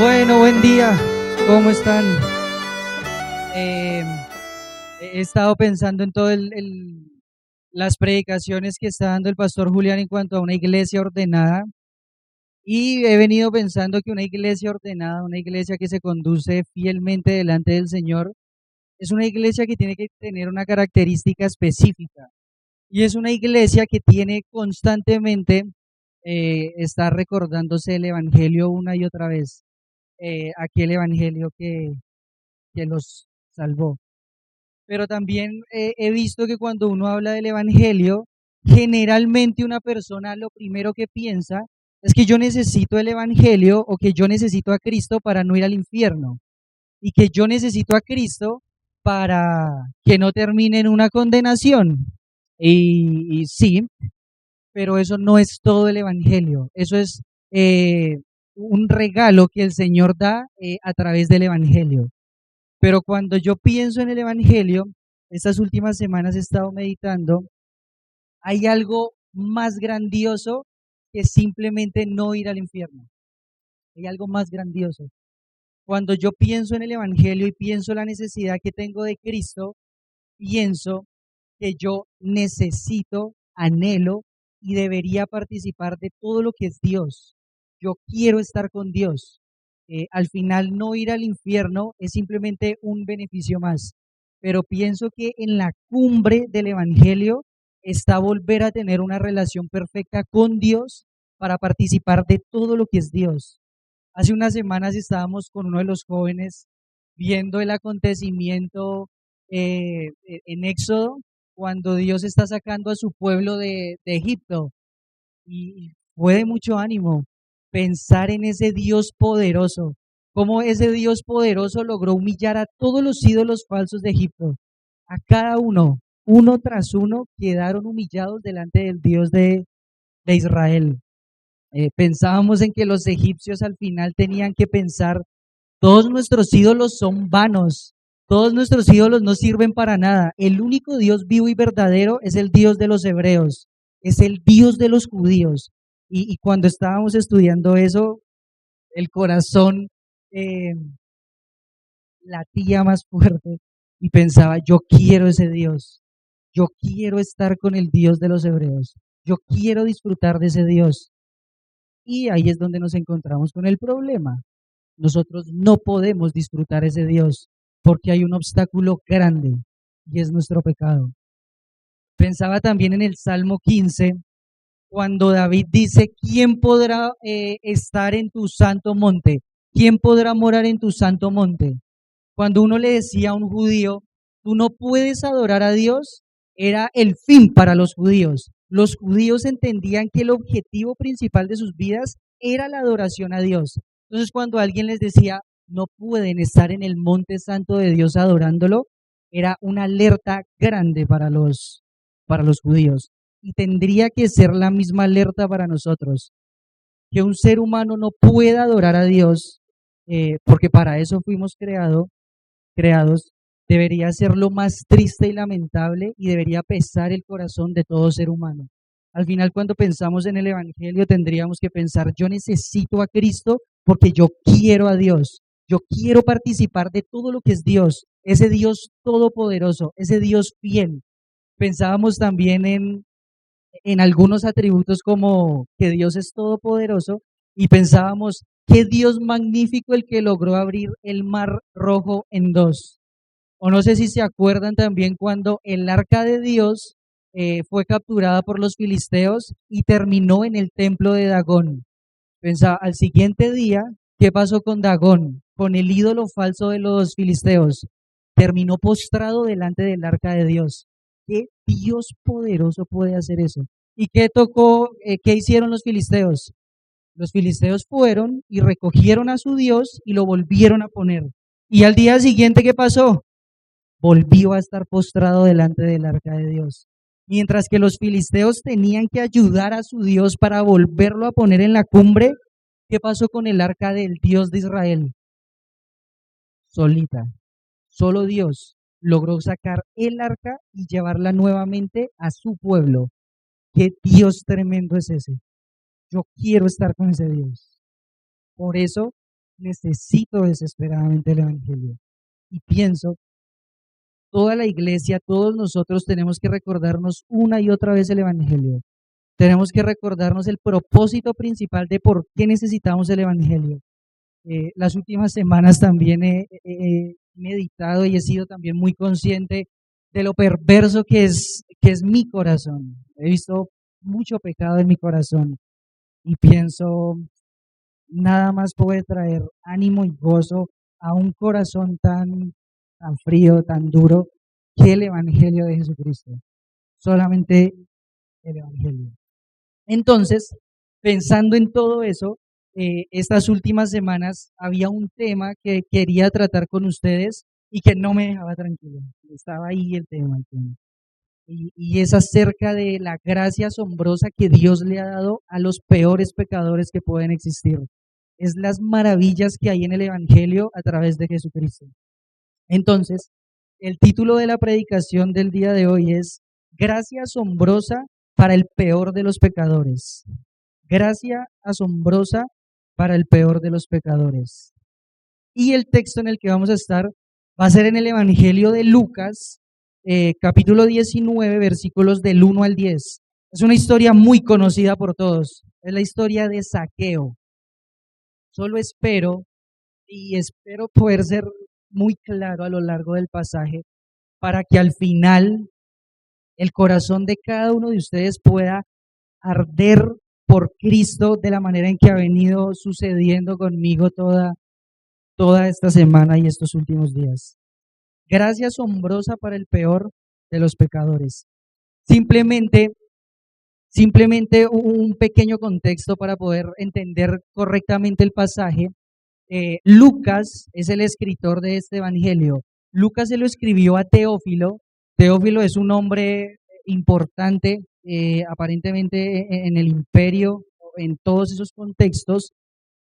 Bueno, buen día. ¿Cómo están? Eh, He estado pensando en todas las predicaciones que está dando el pastor Julián en cuanto a una iglesia ordenada y he venido pensando que una iglesia ordenada, una iglesia que se conduce fielmente delante del Señor, es una iglesia que tiene que tener una característica específica y es una iglesia que tiene constantemente estar recordándose el Evangelio una y otra vez, aquel Evangelio que los salvó. Pero también he visto que cuando uno habla del Evangelio, generalmente una persona lo primero que piensa es que yo necesito el Evangelio o que yo necesito a Cristo para no ir al infierno y que yo necesito a Cristo para que no termine en una condenación. Y sí, pero eso no es todo el Evangelio, eso es eh, un regalo que el Señor da a través del Evangelio. Pero cuando yo pienso en el Evangelio, estas últimas semanas he estado meditando, hay algo más grandioso que simplemente no ir al infierno. Hay algo más grandioso. Cuando yo pienso en el Evangelio y pienso la necesidad que tengo de Cristo, pienso que yo necesito, anhelo y debería participar de todo lo que es Dios. Yo quiero estar con Dios. Al final no ir al infierno es simplemente un beneficio más, pero pienso que en la cumbre del Evangelio está volver a tener una relación perfecta con Dios para participar de todo lo que es Dios. Hace unas semanas estábamos con uno de los jóvenes viendo el acontecimiento en Éxodo, cuando Dios está sacando a su pueblo de Egipto. Y fue de mucho ánimo pensar en ese Dios poderoso, cómo ese Dios poderoso logró humillar a todos los ídolos falsos de Egipto. A cada uno, uno tras uno, quedaron humillados delante del Dios de Israel. Pensábamos en que los egipcios al final tenían que pensar, todos nuestros ídolos son vanos, todos nuestros ídolos no sirven para nada. El único Dios vivo y verdadero es el Dios de los hebreos, es el Dios de los judíos. Y cuando estábamos estudiando eso, el corazón eh, latía más fuerte y pensaba, yo quiero ese Dios, yo quiero estar con el Dios de los hebreos, yo quiero disfrutar de ese Dios. Y ahí es donde nos encontramos con el problema. Nosotros no podemos disfrutar ese Dios porque hay un obstáculo grande y es nuestro pecado. Pensaba también en el Salmo 15, cuando David dice, ¿quién podrá estar en tu santo monte? ¿Quién podrá morar en tu santo monte? Cuando uno le decía a un judío, tú no puedes adorar a Dios, era el fin para los judíos. Los judíos entendían que el objetivo principal de sus vidas era la adoración a Dios. Entonces, cuando alguien les decía, no pueden estar en el monte santo de Dios adorándolo, era una alerta grande para los judíos. Y tendría que ser la misma alerta para nosotros, que un ser humano no pueda adorar a Dios, porque para eso fuimos creados, debería ser lo más triste y lamentable y debería pesar el corazón de todo ser humano. Al final, cuando pensamos en el Evangelio, tendríamos que pensar, yo necesito a Cristo porque yo quiero a Dios, yo quiero participar de todo lo que es Dios, ese Dios todopoderoso, ese Dios fiel. Pensábamos también en algunos atributos como que Dios es todopoderoso y pensábamos, qué Dios magnífico el que logró abrir el mar rojo en dos. O no sé si se acuerdan también cuando el arca de Dios fue capturada por los filisteos y terminó en el templo de Dagón. Pensaba, al siguiente día, ¿qué pasó con Dagón? Con el ídolo falso de los filisteos. Terminó postrado delante del arca de Dios. ¿Qué Dios poderoso puede hacer eso? ¿Y qué tocó, qué hicieron los filisteos? Los filisteos fueron y recogieron a su Dios y lo volvieron a poner. Y al día siguiente, ¿qué pasó? Volvió a estar postrado delante del arca de Dios. Mientras que los filisteos tenían que ayudar a su Dios para volverlo a poner en la cumbre, ¿qué pasó con el arca del Dios de Israel? Solita. Solo Dios logró sacar el arca y llevarla nuevamente a su pueblo. ¿Qué Dios tremendo es ese? Yo quiero estar con ese Dios. Por eso necesito desesperadamente el Evangelio. Y pienso, toda la iglesia, todos nosotros tenemos que recordarnos una y otra vez el Evangelio. Tenemos que recordarnos el propósito principal de por qué necesitamos el Evangelio. Las últimas semanas también he meditado y he sido también muy consciente de lo perverso que es mi corazón. He visto mucho pecado en mi corazón y pienso, nada más puede traer ánimo y gozo a un corazón tan frío, tan duro, que el Evangelio de Jesucristo. Solamente el Evangelio. Entonces, pensando en todo eso, estas últimas semanas había un tema que quería tratar con ustedes y que no me dejaba tranquilo. Estaba ahí el tema. Y es acerca de la gracia asombrosa que Dios le ha dado a los peores pecadores que pueden existir. Es las maravillas que hay en el Evangelio a través de Jesucristo. Entonces, el título de la predicación del día de hoy es Gracia asombrosa para el peor de los pecadores. Gracia asombrosa para el peor de los pecadores. Y el texto en el que vamos a estar va a ser en el Evangelio de Lucas, capítulo 19, versículos del 1 al 10. Es una historia muy conocida por todos. Es la historia de Zaqueo. Solo espero poder ser muy claro a lo largo del pasaje para que al final el corazón de cada uno de ustedes pueda arder por Cristo de la manera en que ha venido sucediendo conmigo toda esta semana y estos últimos días. Gracia asombrosa para el peor de los pecadores. Simplemente un pequeño contexto para poder entender correctamente el pasaje. Lucas es el escritor de este evangelio. Lucas se lo escribió a Teófilo. Teófilo es un hombre importante, aparentemente en el imperio, en todos esos contextos.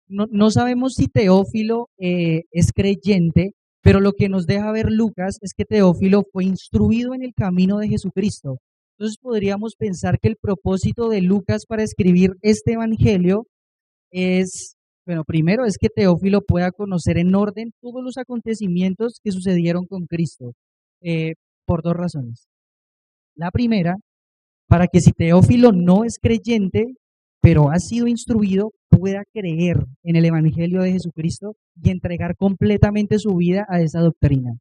No sabemos si Teófilo es creyente, pero lo que nos deja ver Lucas es que Teófilo fue instruido en el camino de Jesucristo. Entonces podríamos pensar que el propósito de Lucas para escribir este evangelio es, bueno, primero es que Teófilo pueda conocer en orden todos los acontecimientos que sucedieron con Cristo, por dos razones. La primera, para que si Teófilo no es creyente, pero ha sido instruido, pueda creer en el Evangelio de Jesucristo y entregar completamente su vida a esa doctrina.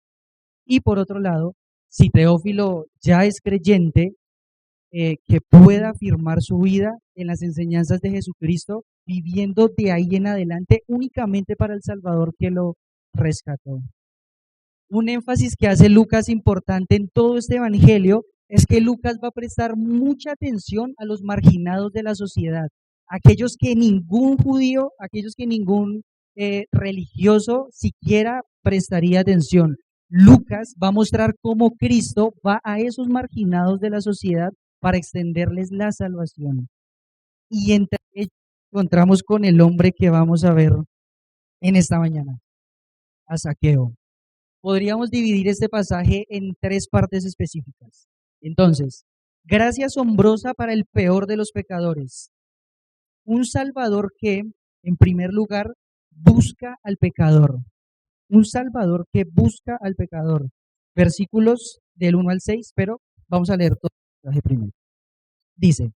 Y por otro lado, si Teófilo ya es creyente, que pueda afirmar su vida en las enseñanzas de Jesucristo, viviendo de ahí en adelante únicamente para el Salvador que lo rescató. Un énfasis que hace Lucas importante en todo este evangelio es que Lucas va a prestar mucha atención a los marginados de la sociedad, aquellos que ningún judío, aquellos que ningún religioso siquiera prestaría atención. Lucas va a mostrar cómo Cristo va a esos marginados de la sociedad para extenderles la salvación. Y entre ellos encontramos con el hombre que vamos a ver en esta mañana, a Zaqueo. Podríamos dividir este pasaje en tres partes específicas. Entonces, gracia asombrosa para el peor de los pecadores. Un Salvador que, en primer lugar, busca al pecador. Un Salvador que busca al pecador. Versículos del 1 al 6, pero vamos a leer todo el pasaje primero. Dice,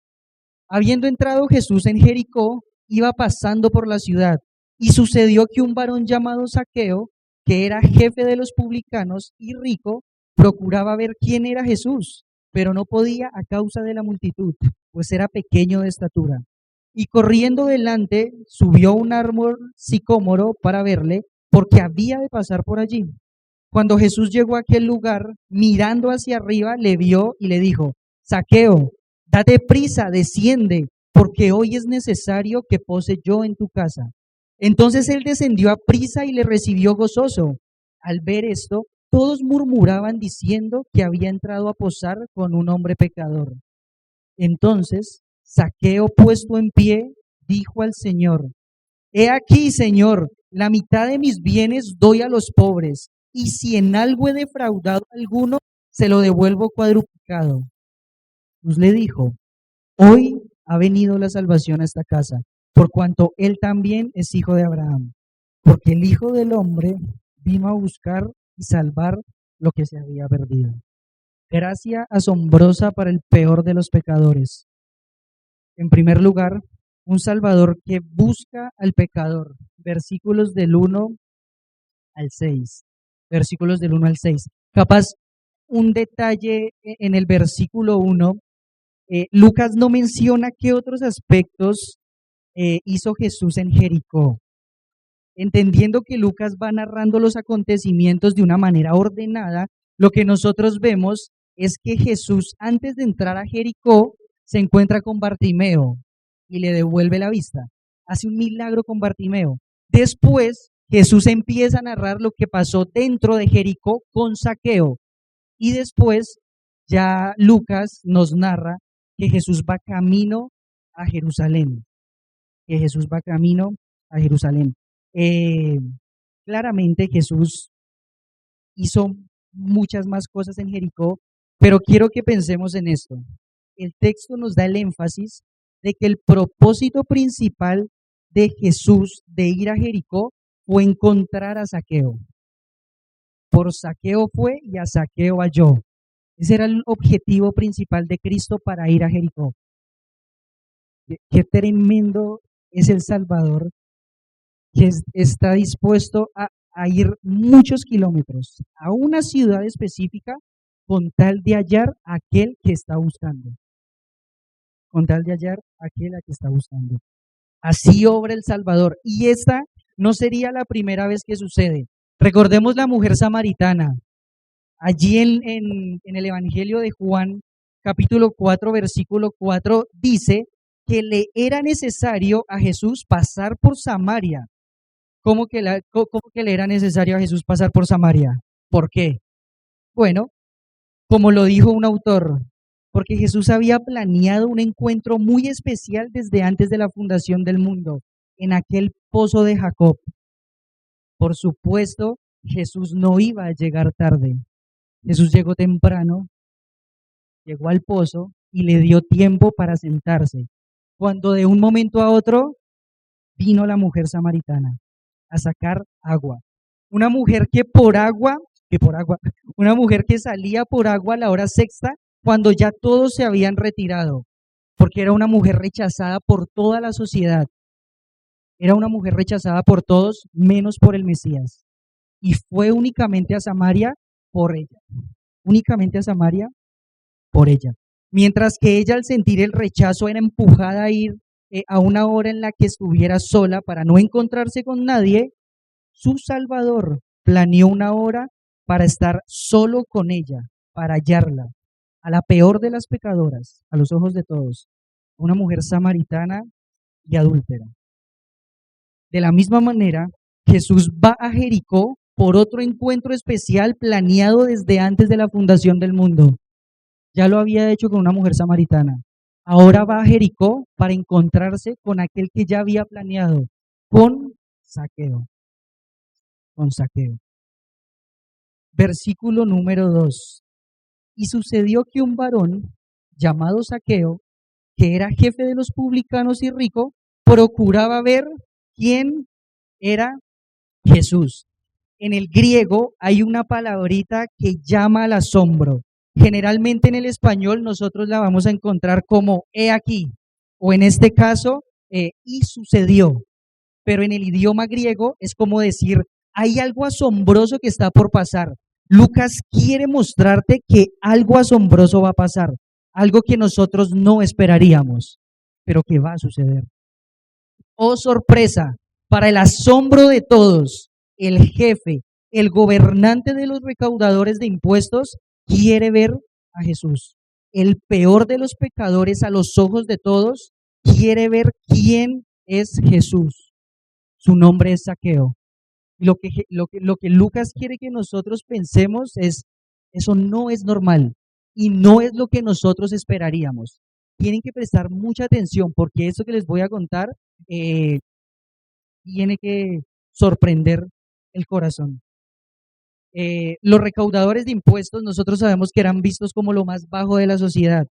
habiendo entrado Jesús en Jericó, iba pasando por la ciudad, y sucedió que un varón llamado Zaqueo, que era jefe de los publicanos y rico, procuraba ver quién era Jesús, pero no podía a causa de la multitud, pues era pequeño de estatura. Y corriendo delante, subió un árbol sicómoro para verle, porque había de pasar por allí. Cuando Jesús llegó a aquel lugar, mirando hacia arriba, le vio y le dijo, Zaqueo, date prisa, desciende, porque hoy es necesario que pose yo en tu casa. Entonces él descendió a prisa y le recibió gozoso. Al ver esto, todos murmuraban diciendo que había entrado a posar con un hombre pecador. Entonces, Zaqueo, puesto en pie, dijo al Señor, he aquí, Señor, la mitad de mis bienes doy a los pobres, y si en algo he defraudado a alguno, se lo devuelvo cuadruplicado. Jesús le dijo, hoy ha venido la salvación a esta casa, por cuanto él también es hijo de Abraham, porque el Hijo del Hombre vino a buscar y salvar lo que se había perdido. Gracia asombrosa para el peor de los pecadores. En primer lugar, un Salvador que busca al pecador. Versículos del 1 al 6. Versículos del 1 al 6. Capaz, un detalle en el versículo 1. Lucas no menciona qué otros aspectos hizo Jesús en Jericó. Entendiendo que Lucas va narrando los acontecimientos de una manera ordenada, lo que nosotros vemos es que Jesús, antes de entrar a Jericó, se encuentra con Bartimeo y le devuelve la vista. Hace un milagro con Bartimeo. Después, Jesús empieza a narrar lo que pasó dentro de Jericó con Zaqueo. Y después, ya Lucas nos narra que Jesús va camino a Jerusalén. Que Jesús va camino a Jerusalén. Claramente Jesús hizo muchas más cosas en Jericó, pero quiero que pensemos en esto. El texto nos da el énfasis de que el propósito principal de Jesús de ir a Jericó fue encontrar a Zaqueo. Por Zaqueo fue y a Zaqueo halló. Ese era el objetivo principal de Cristo para ir a Jericó. Qué tremendo es el Salvador, que está dispuesto a ir muchos kilómetros a una ciudad específica con tal de hallar a aquel que está buscando. Con tal de hallar a aquel a que está buscando. Así obra el Salvador. Y esta no sería la primera vez que sucede. Recordemos la mujer samaritana. Allí en el Evangelio de Juan, capítulo 4, versículo 4, dice que le era necesario a Jesús pasar por Samaria. ¿Cómo que le era necesario a Jesús pasar por Samaria? ¿Por qué? Bueno, como lo dijo un autor, porque Jesús había planeado un encuentro muy especial desde antes de la fundación del mundo, en aquel pozo de Jacob. Por supuesto, Jesús no iba a llegar tarde. Jesús llegó temprano, llegó al pozo y le dio tiempo para sentarse. Cuando de un momento a otro vino la mujer samaritana a sacar agua. Una mujer una mujer que salía por agua a la hora sexta cuando ya todos se habían retirado, porque era una mujer rechazada por toda la sociedad. Era una mujer rechazada por todos, menos por el Mesías. Y fue únicamente a Samaria por ella. Únicamente a Samaria por ella. Mientras que ella, al sentir el rechazo, era empujada a ir a una hora en la que estuviera sola para no encontrarse con nadie, su Salvador planeó una hora para estar solo con ella, para hallarla, a la peor de las pecadoras, a los ojos de todos, una mujer samaritana y adúltera. De la misma manera, Jesús va a Jericó por otro encuentro especial planeado desde antes de la fundación del mundo. Ya lo había hecho con una mujer samaritana. Ahora va a Jericó para encontrarse con aquel que ya había planeado, con Zaqueo. Con Zaqueo. Versículo número 2. Y sucedió que un varón llamado Zaqueo, que era jefe de los publicanos y rico, procuraba ver quién era Jesús. En el griego hay una palabrita que llama al asombro. Generalmente en el español nosotros la vamos a encontrar como he aquí, o en este caso, y sucedió. Pero en el idioma griego es como decir, hay algo asombroso que está por pasar. Lucas quiere mostrarte que algo asombroso va a pasar, algo que nosotros no esperaríamos, pero que va a suceder. Oh sorpresa, para el asombro de todos, el jefe, el gobernante de los recaudadores de impuestos, quiere ver a Jesús. El peor de los pecadores a los ojos de todos, quiere ver quién es Jesús. Su nombre es Zaqueo. Lo que Lucas quiere que nosotros pensemos es, eso no es normal y no es lo que nosotros esperaríamos. Tienen que prestar mucha atención porque esto que les voy a contar tiene que sorprender el corazón. Los recaudadores de impuestos, nosotros sabemos que eran vistos como lo más bajo de la sociedad.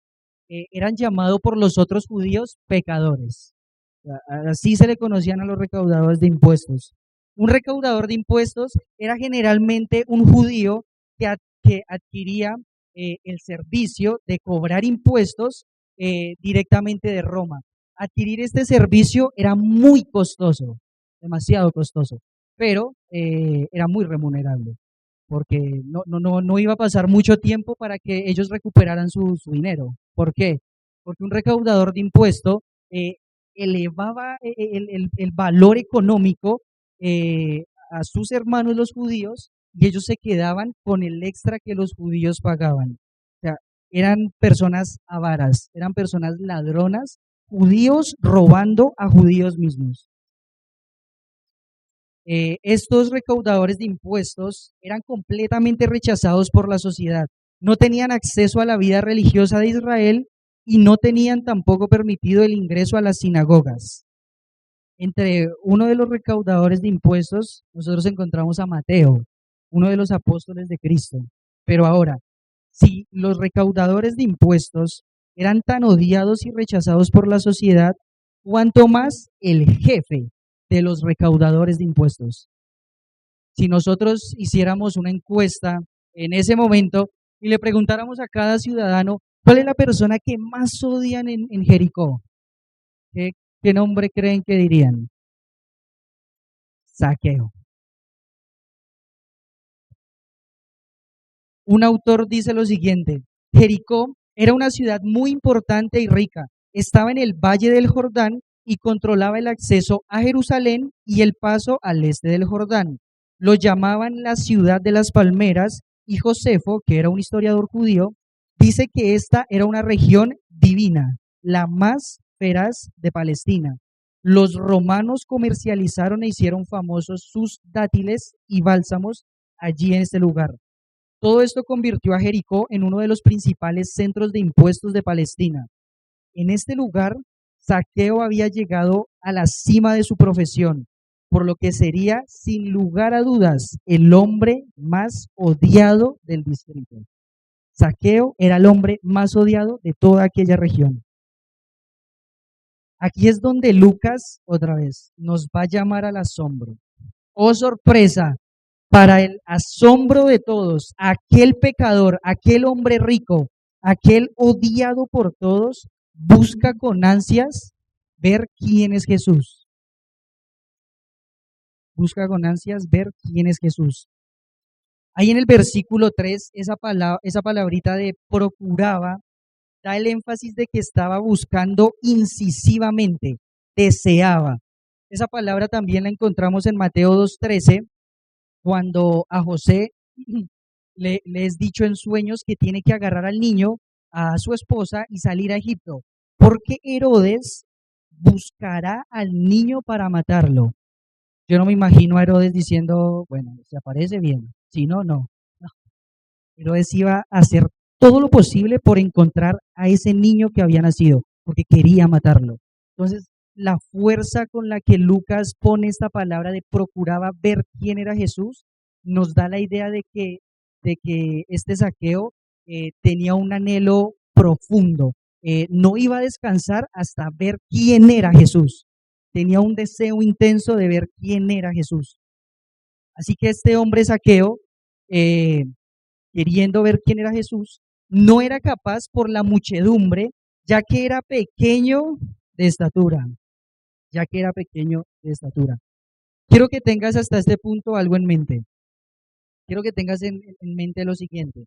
Eran llamados por los otros judíos pecadores. Así se le conocían a los recaudadores de impuestos. Un recaudador de impuestos era generalmente un judío que adquiría el servicio de cobrar impuestos directamente de Roma. Adquirir este servicio era muy costoso, demasiado costoso, pero era muy remunerable, porque no iba a pasar mucho tiempo para que ellos recuperaran su dinero. ¿Por qué? Porque un recaudador de impuestos eh, elevaba el valor económico a sus hermanos los judíos y ellos se quedaban con el extra que los judíos pagaban. O sea, eran personas avaras, eran personas ladronas, judíos robando a judíos mismos. Estos recaudadores de impuestos eran completamente rechazados por la sociedad. No tenían acceso a la vida religiosa de Israel y no tenían tampoco permitido el ingreso a las sinagogas. Entre uno de los recaudadores de impuestos, nosotros encontramos a Mateo, uno de los apóstoles de Cristo. Pero ahora, si los recaudadores de impuestos eran tan odiados y rechazados por la sociedad, ¿cuánto más el jefe de los recaudadores de impuestos? Si nosotros hiciéramos una encuesta en ese momento y le preguntáramos a cada ciudadano cuál es la persona que más odian en Jericó, ¿qué, qué nombre creen que dirían? Saqueo. Un autor dice lo siguiente: Jericó era una ciudad muy importante y rica. Estaba en el valle del Jordán y controlaba el acceso a Jerusalén y el paso al este del Jordán. Lo llamaban la ciudad de las palmeras y Josefo, que era un historiador judío, dice que esta era una región divina, la más feraz de Palestina. Los romanos comercializaron e hicieron famosos sus dátiles y bálsamos allí en este lugar. Todo esto convirtió a Jericó en uno de los principales centros de impuestos de Palestina. En este lugar, Saqueo había llegado a la cima de su profesión, por lo que sería, sin lugar a dudas, el hombre más odiado del distrito. Saqueo era el hombre más odiado de toda aquella región. Aquí es donde Lucas, otra vez, nos va a llamar al asombro. ¡Oh, sorpresa! Para el asombro de todos, aquel pecador, aquel hombre rico, aquel odiado por todos, busca con ansias ver quién es Jesús. Busca con ansias ver quién es Jesús. Ahí en el versículo 3, esa palabrita de procuraba, da el énfasis de que estaba buscando incisivamente, deseaba. Esa palabra también la encontramos en Mateo 2:13, cuando a José le es dicho en sueños que tiene que agarrar al niño, a su esposa y salir a Egipto, porque Herodes buscará al niño para matarlo. Yo no me imagino a Herodes diciendo, bueno, si aparece bien, si no, no. No. Herodes iba a hacer todo lo posible por encontrar a ese niño que había nacido, porque quería matarlo. Entonces, la fuerza con la que Lucas pone esta palabra de procuraba ver quién era Jesús, nos da la idea de que este Saqueo tenía un anhelo profundo. No iba a descansar hasta ver quién era Jesús. Tenía un deseo intenso de ver quién era Jesús. Así que este hombre Saqueo, eh, queriendo ver quién era Jesús, no era capaz por la muchedumbre, ya que era pequeño de estatura, ya que era pequeño de estatura. Quiero que tengas hasta este punto algo en mente. Quiero que tengas en mente lo siguiente.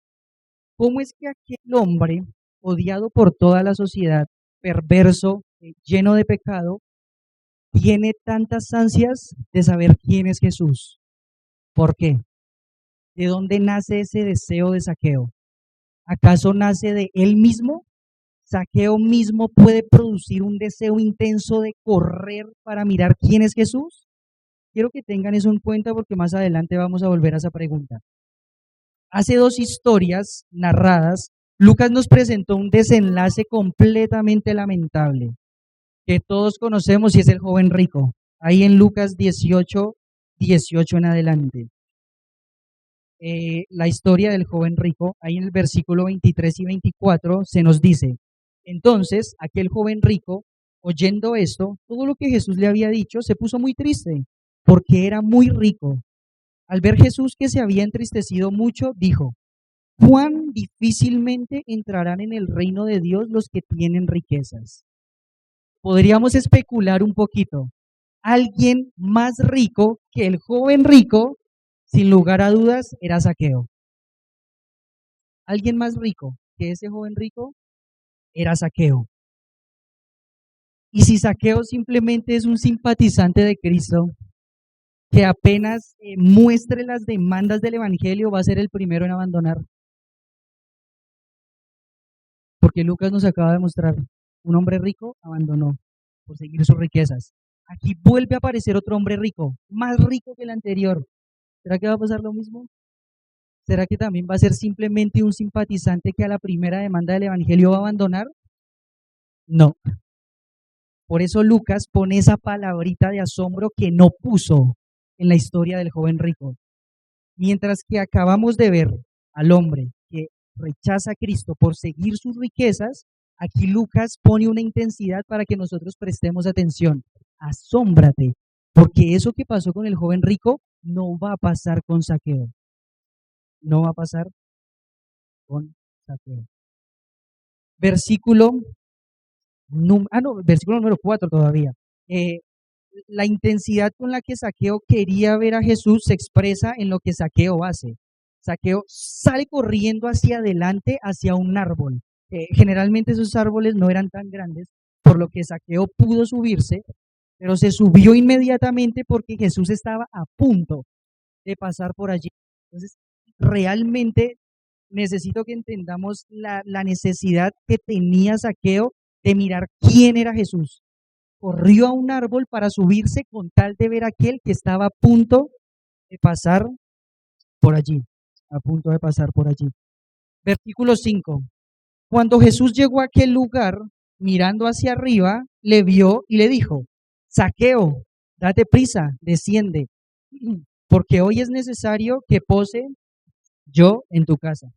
¿Cómo es que aquel hombre, odiado por toda la sociedad, perverso, lleno de pecado, tiene tantas ansias de saber quién es Jesús? ¿Por qué? ¿De dónde nace ese deseo de Saqueo? ¿Acaso nace de él mismo? ¿Saqueo mismo puede producir un deseo intenso de correr para mirar quién es Jesús? Quiero que tengan eso en cuenta porque más adelante vamos a volver a esa pregunta. Hace dos historias narradas, Lucas nos presentó un desenlace completamente lamentable que todos conocemos y es el joven rico. Ahí en Lucas 18 en adelante. La historia del joven rico, ahí en el versículo 23 y 24 se nos dice: entonces aquel joven rico, oyendo esto, todo lo que Jesús le había dicho, se puso muy triste porque era muy rico. Al ver Jesús que se había entristecido mucho, dijo: cuán difícilmente entrarán en el reino de Dios los que tienen riquezas. Podríamos especular un poquito. Alguien más rico que el joven rico, sin lugar a dudas, era Zaqueo. Alguien más rico que ese joven rico era Zaqueo. Y si Zaqueo simplemente es un simpatizante de Cristo, que apenas muestre las demandas del Evangelio, va a ser el primero en abandonar. Porque Lucas nos acaba de mostrar, un hombre rico abandonó por seguir sus riquezas. Aquí vuelve a aparecer otro hombre rico, más rico que el anterior. ¿Será que va a pasar lo mismo? ¿Será que también va a ser simplemente un simpatizante que a la primera demanda del Evangelio va a abandonar? No. Por eso Lucas pone esa palabrita de asombro que no puso en la historia del joven rico. Mientras que acabamos de ver al hombre que rechaza a Cristo por seguir sus riquezas, aquí Lucas pone una intensidad para que nosotros prestemos atención. Asómbrate, porque eso que pasó con el joven rico no va a pasar con Zaqueo. No va a pasar con Zaqueo. Versículo versículo número 4 todavía. La intensidad con la que Zaqueo quería ver a Jesús se expresa en lo que Zaqueo hace. Zaqueo sale corriendo hacia adelante, hacia un árbol. Generalmente esos árboles no eran tan grandes, por lo que Zaqueo pudo subirse, pero se subió inmediatamente porque Jesús estaba a punto de pasar por allí. Entonces, realmente necesito que entendamos la necesidad que tenía Zaqueo de mirar quién era Jesús. Corrió a un árbol para subirse con tal de ver a aquel que estaba a punto de pasar por allí, a punto de pasar por allí. Versículo 5. Cuando Jesús llegó a aquel lugar, mirando hacia arriba, le vio y le dijo: Zaqueo, date prisa, desciende, porque hoy es necesario que pose yo en tu casa.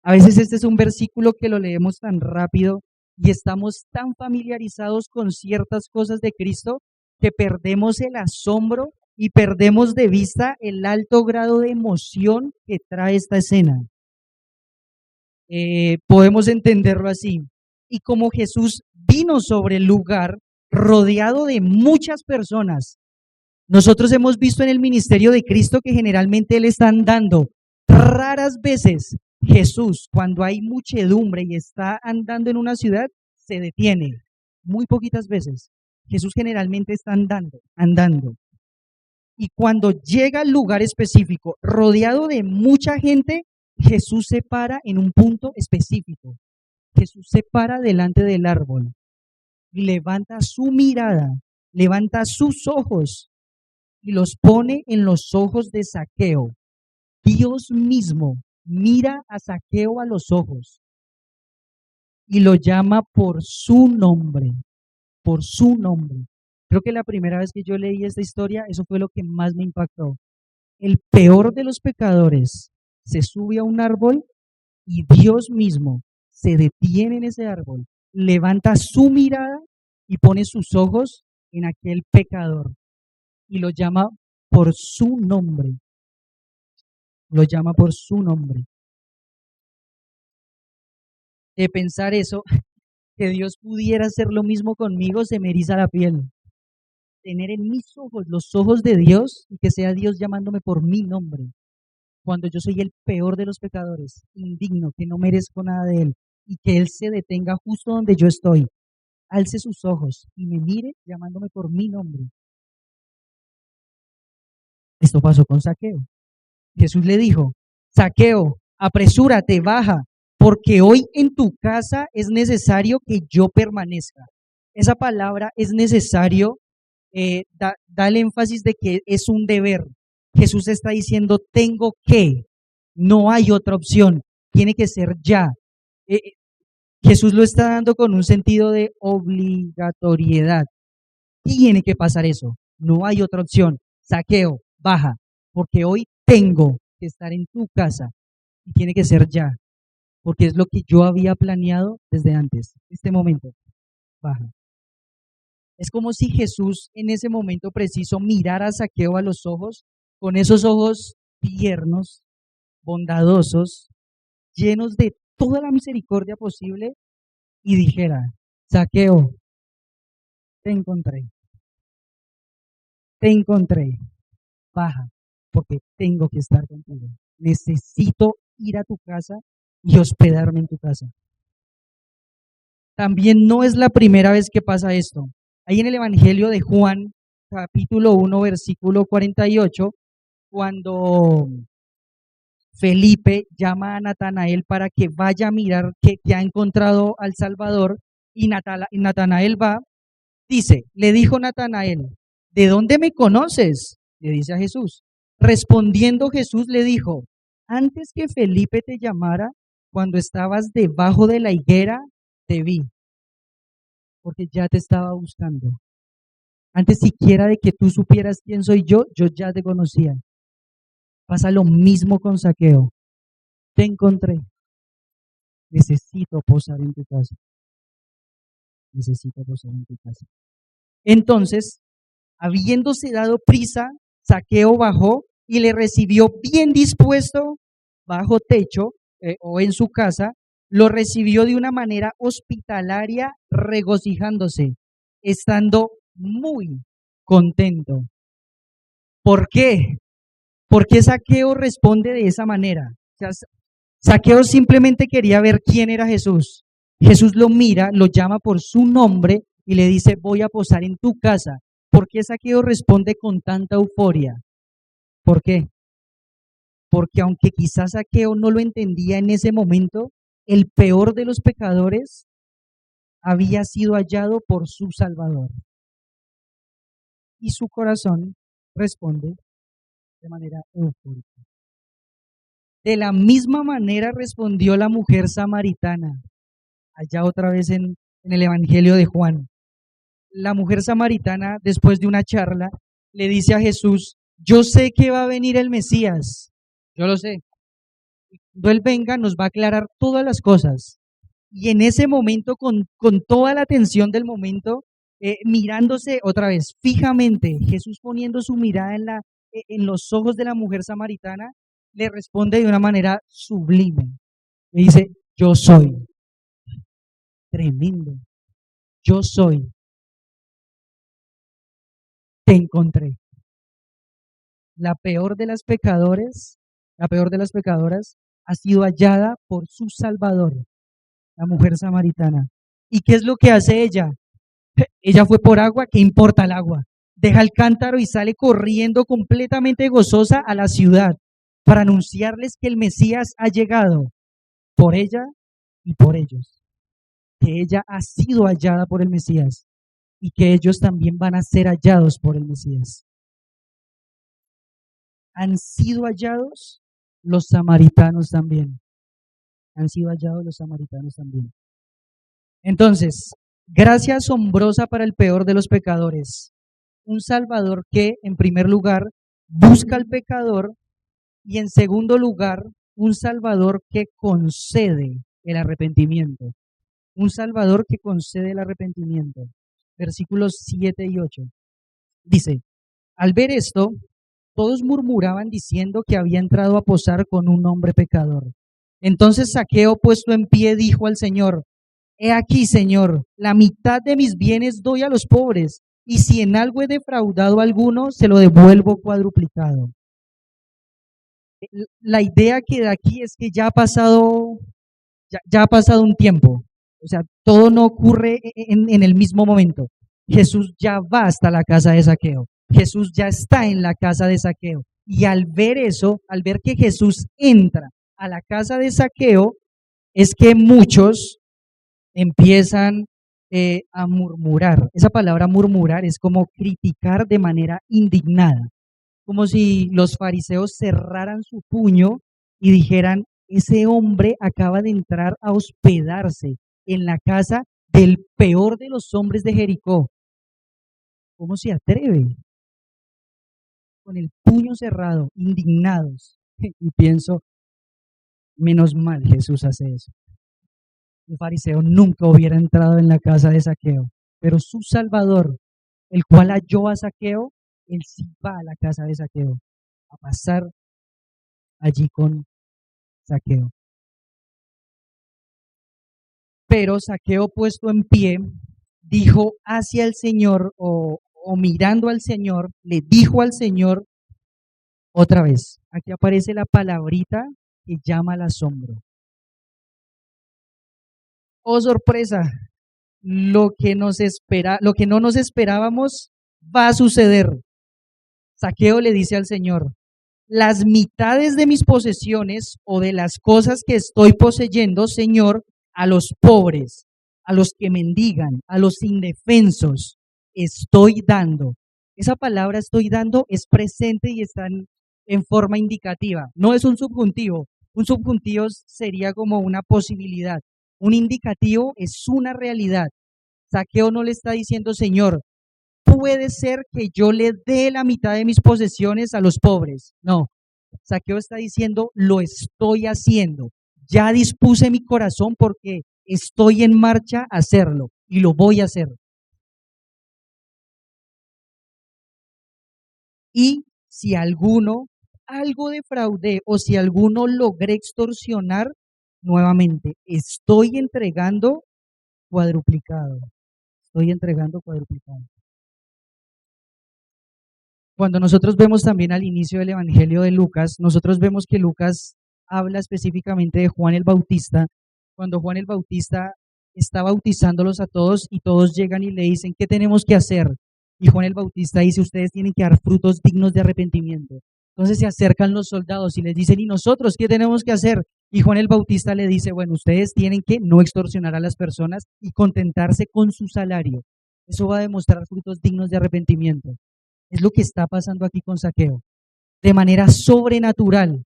A veces este es un versículo que lo leemos tan rápido y estamos tan familiarizados con ciertas cosas de Cristo que perdemos el asombro y perdemos de vista el alto grado de emoción que trae esta escena. Podemos entenderlo así. Y como Jesús vino sobre el lugar rodeado de muchas personas, nosotros hemos visto en el ministerio de Cristo que generalmente Él está andando. Raras veces Jesús, cuando hay muchedumbre y está andando en una ciudad, se detiene. Muy poquitas veces. Jesús generalmente está andando. Y cuando llega al lugar específico, rodeado de mucha gente, Jesús se para en un punto específico. Jesús se para delante del árbol y levanta su mirada, levanta sus ojos y los pone en los ojos de Zaqueo. Dios mismo mira a Zaqueo a los ojos y lo llama por su nombre, por su nombre. Creo que la primera vez que yo leí esta historia, eso fue lo que más me impactó. El peor de los pecadores se sube a un árbol y Dios mismo se detiene en ese árbol, levanta su mirada y pone sus ojos en aquel pecador y lo llama por su nombre. Lo llama por su nombre. De pensar eso, que Dios pudiera hacer lo mismo conmigo, se me eriza la piel. Tener en mis ojos los ojos de Dios y que sea Dios llamándome por mi nombre, cuando yo soy el peor de los pecadores, indigno, que no merezco nada de Él, y que Él se detenga justo donde yo estoy, alce sus ojos y me mire llamándome por mi nombre. Esto pasó con Zaqueo. Jesús le dijo: Zaqueo, apresúrate, baja, porque hoy en tu casa es necesario que yo permanezca. Esa palabra es necesario, da el énfasis de que es un deber. Jesús está diciendo: tengo que, no hay otra opción, tiene que ser ya. Jesús lo está dando con un sentido de obligatoriedad. Tiene que pasar eso, no hay otra opción. Zaqueo, baja, porque hoy tengo que estar en tu casa y tiene que ser ya, porque es lo que yo había planeado desde antes. Este momento, baja. Es como si Jesús en ese momento preciso mirara a Zaqueo a los ojos, con esos ojos tiernos, bondadosos, llenos de toda la misericordia posible, y dijera: Zaqueo, te encontré, baja, porque tengo que estar contigo. Necesito ir a tu casa y hospedarme en tu casa. También no es la primera vez que pasa esto. Ahí en el Evangelio de Juan, capítulo 1, versículo 48, cuando Felipe llama a Natanael para que vaya a mirar que ha encontrado al Salvador, y Natanael va, le dijo Natanael: ¿de dónde me conoces? Le dice a Jesús. Respondiendo Jesús le dijo: antes que Felipe te llamara, cuando estabas debajo de la higuera, te vi, porque ya te estaba buscando. Antes siquiera de que tú supieras quién soy yo ya te conocía. Pasa lo mismo con Zaqueo. Te encontré. Necesito posar en tu casa. Necesito posar en tu casa. Entonces, habiéndose dado prisa, Zaqueo bajó y le recibió bien dispuesto bajo techo o en su casa. Lo recibió de una manera hospitalaria, regocijándose, estando muy contento. ¿Por qué? ¿Por qué Zaqueo responde de esa manera? O sea, Zaqueo simplemente quería ver quién era Jesús. Jesús lo mira, lo llama por su nombre y le dice: voy a posar en tu casa. ¿Por qué Zaqueo responde con tanta euforia? ¿Por qué? Porque aunque quizás Zaqueo no lo entendía en ese momento, el peor de los pecadores había sido hallado por su Salvador. Y su corazón responde de manera eufórica. De la misma manera respondió la mujer samaritana, allá otra vez en el Evangelio de Juan. La mujer samaritana, después de una charla, le dice a Jesús: yo sé que va a venir el Mesías, yo lo sé. Cuando Él venga nos va a aclarar todas las cosas. Y en ese momento, con toda la atención del momento, mirándose otra vez fijamente, Jesús poniendo su mirada en los ojos de la mujer samaritana, le responde de una manera sublime. Le dice: yo soy. Tremendo. Yo soy. Te encontré. La peor de las pecadoras ha sido hallada por su Salvador, la mujer samaritana. ¿Y qué es lo que hace ella? Ella fue por agua. ¿Qué importa el agua? Deja el cántaro y sale corriendo completamente gozosa a la ciudad para anunciarles que el Mesías ha llegado, por ella y por ellos, que ella ha sido hallada por el Mesías y que ellos también van a ser hallados por el Mesías. Han sido hallados los samaritanos también. Han sido hallados los samaritanos también. Entonces, gracia asombrosa para el peor de los pecadores. Un Salvador que, en primer lugar, busca al pecador, y en segundo lugar, un Salvador que concede el arrepentimiento. Un Salvador que concede el arrepentimiento. Versículos 7 y 8. Dice: al ver esto, todos murmuraban diciendo que había entrado a posar con un hombre pecador. Entonces Zaqueo, puesto en pie, dijo al Señor: he aquí, Señor, la mitad de mis bienes doy a los pobres, y si en algo he defraudado a alguno, se lo devuelvo cuadruplicado. La idea que da aquí es que ya ha pasado un tiempo. O sea, todo no ocurre en el mismo momento. Jesús ya va hasta la casa de Zaqueo. Jesús ya está en la casa de Zaqueo. Y al ver eso, al ver que Jesús entra a la casa de Zaqueo, es que muchos empiezan a murmurar. Esa palabra murmurar es como criticar de manera indignada. Como si los fariseos cerraran su puño y dijeran: ese hombre acaba de entrar a hospedarse en la casa del peor de los hombres de Jericó. ¿Cómo se atreve? Con el puño cerrado, indignados. Y pienso: menos mal Jesús hace eso. El fariseo nunca hubiera entrado en la casa de Zaqueo, pero su Salvador el cual halló a Zaqueo, él sí va a la casa de Zaqueo, a pasar allí con Zaqueo. Pero Zaqueo, puesto en pie, dijo hacia el Señor, o mirando al Señor, le dijo al Señor otra vez. Aquí aparece la palabrita que llama al asombro. Oh, sorpresa, lo que no nos esperábamos va a suceder. Zaqueo le dice al Señor: las mitades de mis posesiones o de las cosas que estoy poseyendo, Señor, a los pobres, a los que mendigan, a los indefensos, estoy dando. Esa palabra estoy dando es presente y está en forma indicativa, no es un subjuntivo. Un subjuntivo sería como una posibilidad. Un indicativo es una realidad. Zaqueo no le está diciendo: Señor, puede ser que yo le dé la mitad de mis posesiones a los pobres. No, Zaqueo está diciendo: lo estoy haciendo. Ya dispuse mi corazón porque estoy en marcha a hacerlo y lo voy a hacer. Y si alguno algo defraudé o si alguno logré extorsionar, nuevamente estoy entregando cuadruplicado. Estoy entregando cuadruplicado. Cuando nosotros vemos también al inicio del Evangelio de Lucas, nosotros vemos que Lucas habla específicamente de Juan el Bautista, cuando Juan el Bautista está bautizándolos a todos y todos llegan y le dicen: ¿qué tenemos que hacer? Y Juan el Bautista dice: ustedes tienen que dar frutos dignos de arrepentimiento. Entonces se acercan los soldados y les dicen: ¿y nosotros qué tenemos que hacer? Y Juan el Bautista le dice: bueno, ustedes tienen que no extorsionar a las personas y contentarse con su salario. Eso va a demostrar frutos dignos de arrepentimiento. Es lo que está pasando aquí con Zaqueo. De manera sobrenatural,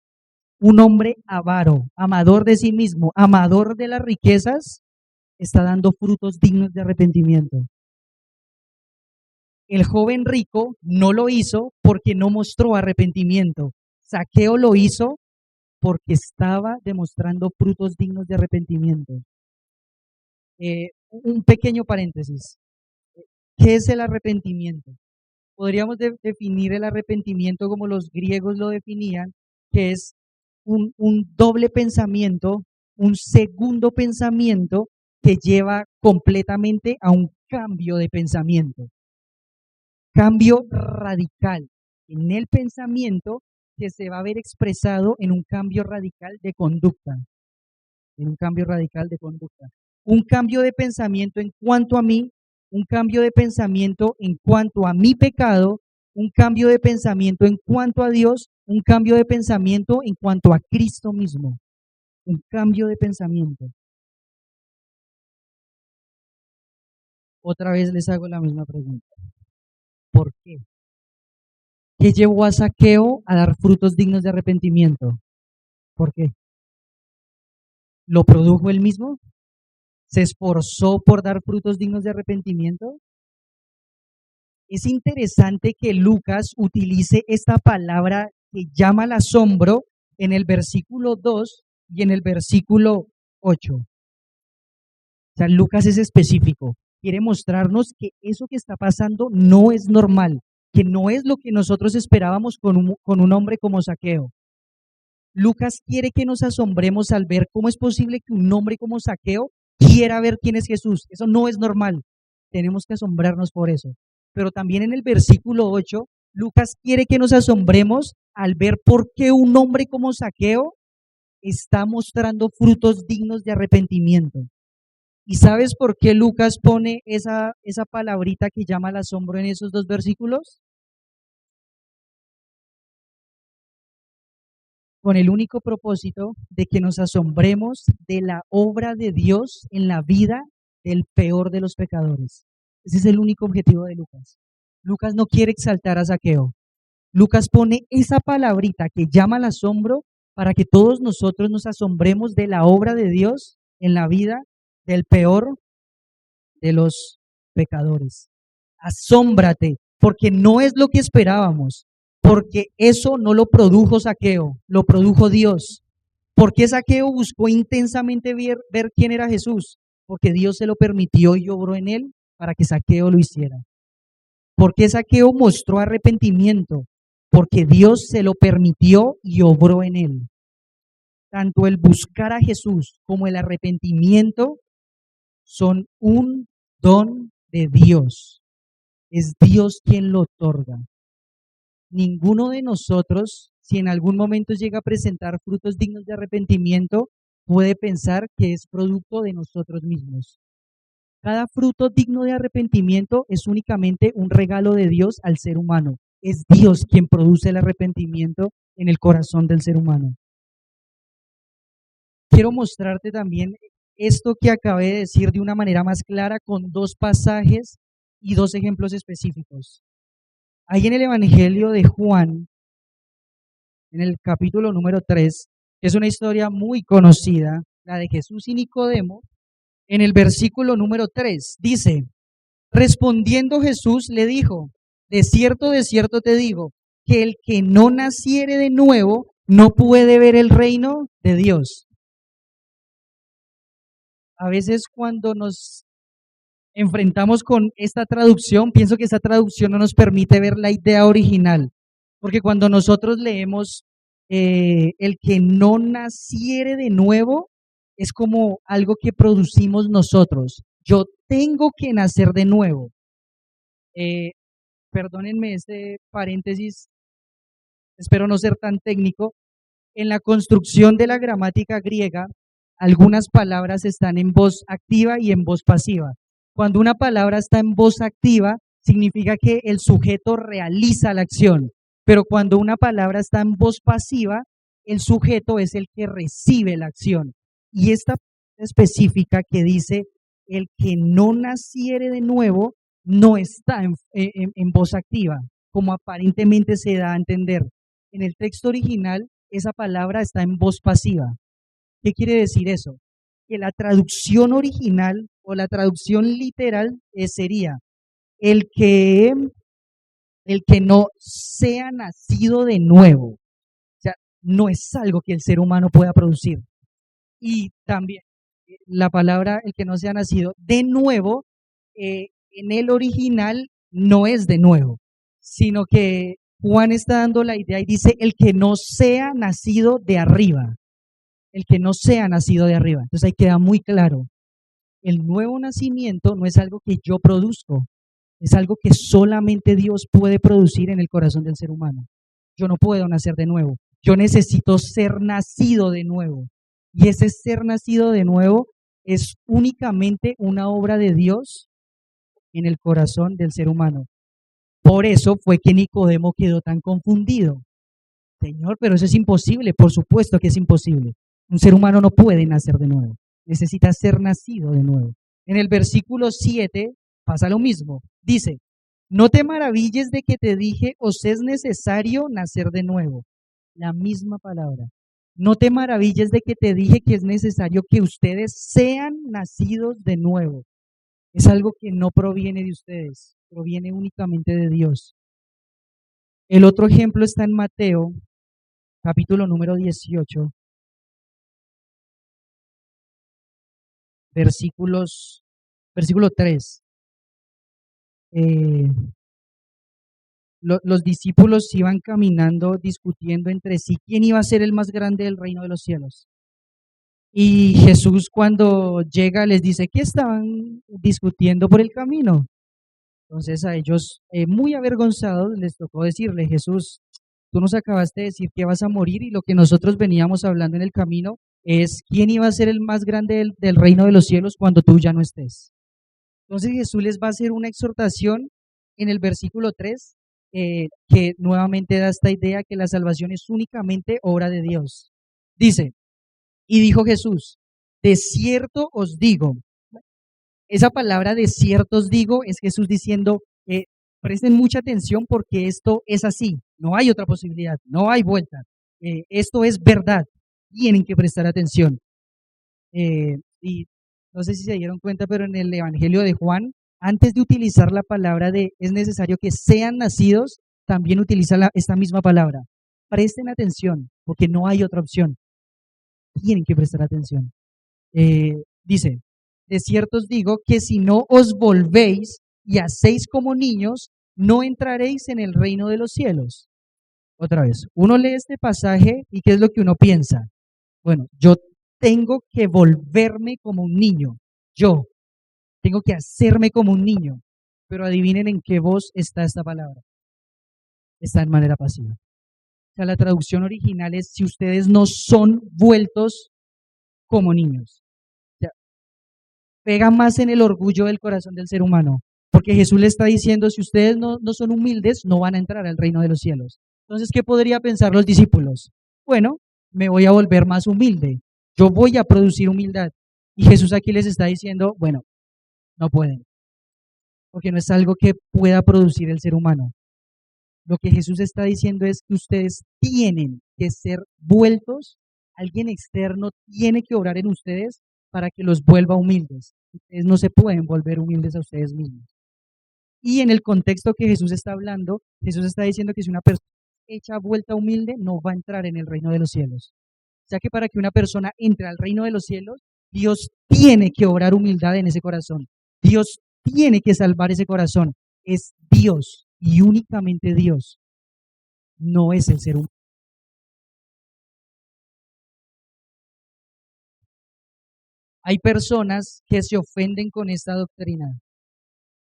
un hombre avaro, amador de sí mismo, amador de las riquezas, está dando frutos dignos de arrepentimiento. El joven rico no lo hizo porque no mostró arrepentimiento. Zaqueo lo hizo porque estaba demostrando frutos dignos de arrepentimiento. Un pequeño paréntesis. ¿Qué es el arrepentimiento? Podríamos definir el arrepentimiento como los griegos lo definían, que es un doble pensamiento, un segundo pensamiento que lleva completamente a un cambio de pensamiento. Cambio radical en el pensamiento que se va a ver expresado en un cambio radical de conducta. En un cambio radical de conducta. Un cambio de pensamiento en cuanto a mí, un cambio de pensamiento en cuanto a mi pecado, un cambio de pensamiento en cuanto a Dios, un cambio de pensamiento en cuanto a Cristo mismo. Un cambio de pensamiento. Otra vez les hago la misma pregunta. ¿Por qué? ¿Qué llevó a Zaqueo a dar frutos dignos de arrepentimiento? ¿Por qué? ¿Lo produjo él mismo? ¿Se esforzó por dar frutos dignos de arrepentimiento? Es interesante que Lucas utilice esta palabra que llama al asombro en el versículo 2 y en el versículo 8. O sea, Lucas es específico. Quiere mostrarnos que eso que está pasando no es normal, que no es lo que nosotros esperábamos con un hombre como Zaqueo. Lucas quiere que nos asombremos al ver cómo es posible que un hombre como Zaqueo quiera ver quién es Jesús. Eso no es normal. Tenemos que asombrarnos por eso. Pero también en el versículo 8, Lucas quiere que nos asombremos al ver por qué un hombre como Zaqueo está mostrando frutos dignos de arrepentimiento. ¿Y sabes por qué Lucas pone esa palabrita que llama al asombro en esos dos versículos? Con el único propósito de que nos asombremos de la obra de Dios en la vida del peor de los pecadores. Ese es el único objetivo de Lucas. Lucas no quiere exaltar a Zaqueo. Lucas pone esa palabrita que llama al asombro para que todos nosotros nos asombremos de la obra de Dios en la vida del peor de los pecadores. Asómbrate, porque no es lo que esperábamos, porque eso no lo produjo Zaqueo, lo produjo Dios. ¿Por qué Zaqueo buscó intensamente ver quién era Jesús? Porque Dios se lo permitió y obró en él para que Zaqueo lo hiciera. ¿Por qué Zaqueo mostró arrepentimiento? Porque Dios se lo permitió y obró en él. Tanto el buscar a Jesús como el arrepentimiento son un don de Dios. Es Dios quien lo otorga. Ninguno de nosotros, si en algún momento llega a presentar frutos dignos de arrepentimiento, puede pensar que es producto de nosotros mismos. Cada fruto digno de arrepentimiento es únicamente un regalo de Dios al ser humano. Es Dios quien produce el arrepentimiento en el corazón del ser humano. Quiero mostrarte también esto que acabé de decir de una manera más clara con dos pasajes y dos ejemplos específicos. Ahí en el Evangelio de Juan, en el capítulo número 3, que es una historia muy conocida, la de Jesús y Nicodemo, en el versículo número 3, dice, respondiendo Jesús le dijo, de cierto te digo, que el que no naciere de nuevo no puede ver el reino de Dios. A veces cuando nos enfrentamos con esta traducción, pienso que esta traducción no nos permite ver la idea original, porque cuando nosotros leemos el que no naciere de nuevo, es como algo que producimos nosotros. Yo tengo que nacer de nuevo. Perdónenme este paréntesis, espero no ser tan técnico. En la construcción de la gramática griega, algunas palabras están en voz activa y en voz pasiva. Cuando una palabra está en voz activa, significa que el sujeto realiza la acción, pero cuando una palabra está en voz pasiva, el sujeto es el que recibe la acción. Y esta específica que dice, el que no naciere de nuevo, no está en voz activa, como aparentemente se da a entender. En el texto original, esa palabra está en voz pasiva. ¿Qué quiere decir eso? Que la traducción original o la traducción literal sería el que no sea nacido de nuevo. O sea, no es algo que el ser humano pueda producir. Y también la palabra el que no sea nacido de nuevo, en el original no es de nuevo, sino que Juan está dando la idea y dice el que no sea nacido de arriba. El que no sea nacido de arriba. Entonces ahí queda muy claro. El nuevo nacimiento no es algo que yo produzco, es algo que solamente Dios puede producir en el corazón del ser humano. Yo no puedo nacer de nuevo. Yo necesito ser nacido de nuevo. Y ese ser nacido de nuevo es únicamente una obra de Dios en el corazón del ser humano. Por eso fue que Nicodemo quedó tan confundido. Señor, pero eso es imposible. Por supuesto que es imposible. Un ser humano no puede nacer de nuevo, necesita ser nacido de nuevo. En el versículo 7 pasa lo mismo, dice, no te maravilles de que te dije, os es necesario nacer de nuevo. La misma palabra. No te maravilles de que te dije que es necesario que ustedes sean nacidos de nuevo. Es algo que no proviene de ustedes, proviene únicamente de Dios. El otro ejemplo está en Mateo, capítulo número 18. Versículo 3. Los discípulos iban caminando, discutiendo entre sí quién iba a ser el más grande del reino de los cielos. Y Jesús cuando llega les dice que estaban discutiendo por el camino. Entonces a ellos, muy avergonzados, les tocó decirle, Jesús, tú nos acabaste de decir que vas a morir y lo que nosotros veníamos hablando en el camino es quién iba a ser el más grande del reino de los cielos cuando tú ya no estés. Entonces Jesús les va a hacer una exhortación en el versículo 3, que nuevamente da esta idea que la salvación es únicamente obra de Dios. Dice, y dijo Jesús, de cierto os digo, esa palabra de cierto os digo es Jesús diciendo, presten mucha atención porque esto es así, no hay otra posibilidad, no hay vuelta, esto es verdad. Tienen que prestar atención. Y no sé si se dieron cuenta, pero en el Evangelio de Juan, antes de utilizar la palabra de es necesario que sean nacidos, también utiliza esta misma palabra. Presten atención, porque no hay otra opción. Tienen que prestar atención. Dice, de cierto os digo que si no os volvéis y hacéis como niños, no entraréis en el reino de los cielos. Otra vez, uno lee este pasaje y ¿qué es lo que uno piensa? Bueno, yo tengo que volverme como un niño. Yo tengo que hacerme como un niño. Pero adivinen en qué voz está esta palabra. Está en manera pasiva. O sea, la traducción original es si ustedes no son vueltos como niños. O sea, pega más en el orgullo del corazón del ser humano. Porque Jesús le está diciendo, si ustedes no son humildes, no van a entrar al reino de los cielos. Entonces, ¿qué podría pensar los discípulos? Bueno, me voy a volver más humilde. Yo voy a producir humildad. Y Jesús aquí les está diciendo, bueno, no pueden. Porque no es algo que pueda producir el ser humano. Lo que Jesús está diciendo es que ustedes tienen que ser vueltos, alguien externo tiene que obrar en ustedes para que los vuelva humildes. Ustedes no se pueden volver humildes a ustedes mismos. Y en el contexto que Jesús está hablando, Jesús está diciendo que si una persona hecha vuelta humilde no va a entrar en el reino de los cielos. O sea que para que una persona entre al reino de los cielos, Dios tiene que obrar humildad en ese corazón. Dios tiene que salvar ese corazón. Es Dios y únicamente Dios. No es el ser humano. Hay personas que se ofenden con esta doctrina.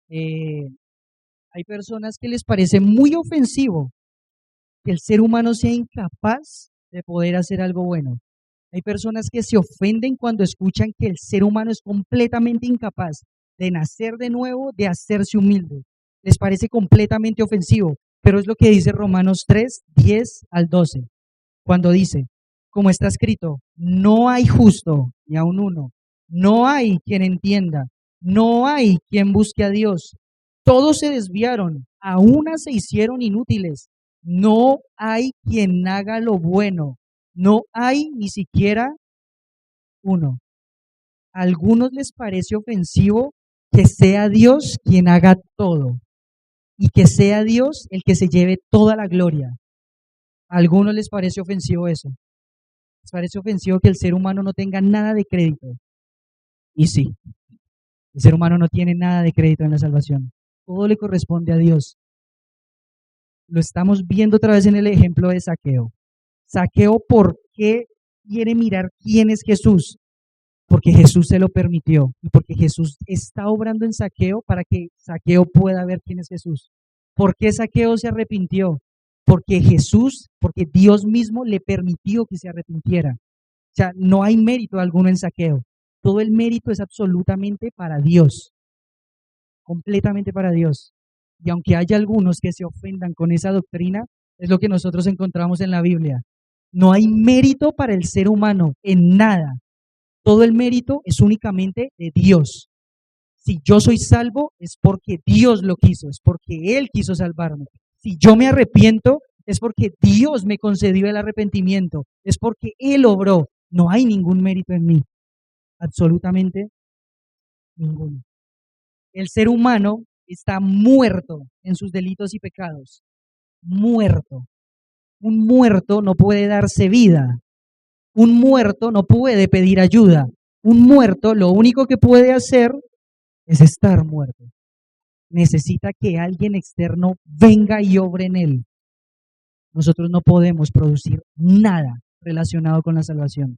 Eh, hay personas que les parece muy ofensivo que el ser humano sea incapaz de poder hacer algo bueno. Hay personas que se ofenden cuando escuchan que el ser humano es completamente incapaz de nacer de nuevo, de hacerse humilde. Les parece completamente ofensivo, pero es lo que dice Romanos 3, 10 al 12, cuando dice, como está escrito, no hay justo ni aun uno, no hay quien entienda, no hay quien busque a Dios. Todos se desviaron, a una se hicieron inútiles. No hay quien haga lo bueno, no hay ni siquiera uno. A algunos les parece ofensivo que sea Dios quien haga todo y que sea Dios el que se lleve toda la gloria. A algunos les parece ofensivo eso. Les parece ofensivo que el ser humano no tenga nada de crédito. Y sí, el ser humano no tiene nada de crédito en la salvación. Todo le corresponde a Dios. Lo estamos viendo otra vez en el ejemplo de Zaqueo. Zaqueo, ¿por qué quiere mirar quién es Jesús? Porque Jesús se lo permitió y porque Jesús está obrando en Zaqueo para que Zaqueo pueda ver quién es Jesús. ¿Por qué Zaqueo se arrepintió? Porque porque Dios mismo le permitió que se arrepintiera. O sea, no hay mérito alguno en Zaqueo. Todo el mérito es absolutamente para Dios, completamente para Dios. Y aunque haya algunos que se ofendan con esa doctrina, es lo que nosotros encontramos en la Biblia. No hay mérito para el ser humano en nada. Todo el mérito es únicamente de Dios. Si yo soy salvo es porque Dios lo quiso, es porque Él quiso salvarme. Si yo me arrepiento es porque Dios me concedió el arrepentimiento, es porque Él obró. No hay ningún mérito en mí, absolutamente ninguno. El ser humano está muerto en sus delitos y pecados, muerto. Un muerto no puede darse vida, un muerto no puede pedir ayuda, un muerto lo único que puede hacer es estar muerto. Necesita que alguien externo venga y obre en él. Nosotros no podemos producir nada relacionado con la salvación.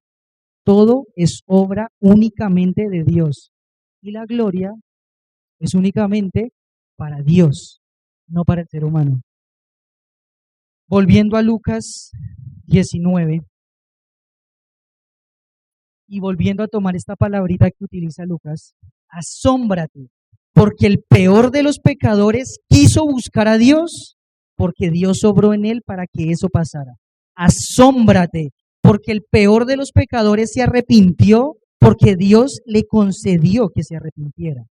Todo es obra únicamente de Dios. Y la gloria es únicamente para Dios, no para el ser humano. Volviendo a Lucas 19 y volviendo a tomar esta palabrita que utiliza Lucas, asómbrate, porque el peor de los pecadores quiso buscar a Dios, porque Dios obró en él para que eso pasara. Asómbrate, porque el peor de los pecadores se arrepintió, porque Dios le concedió que se arrepintiera.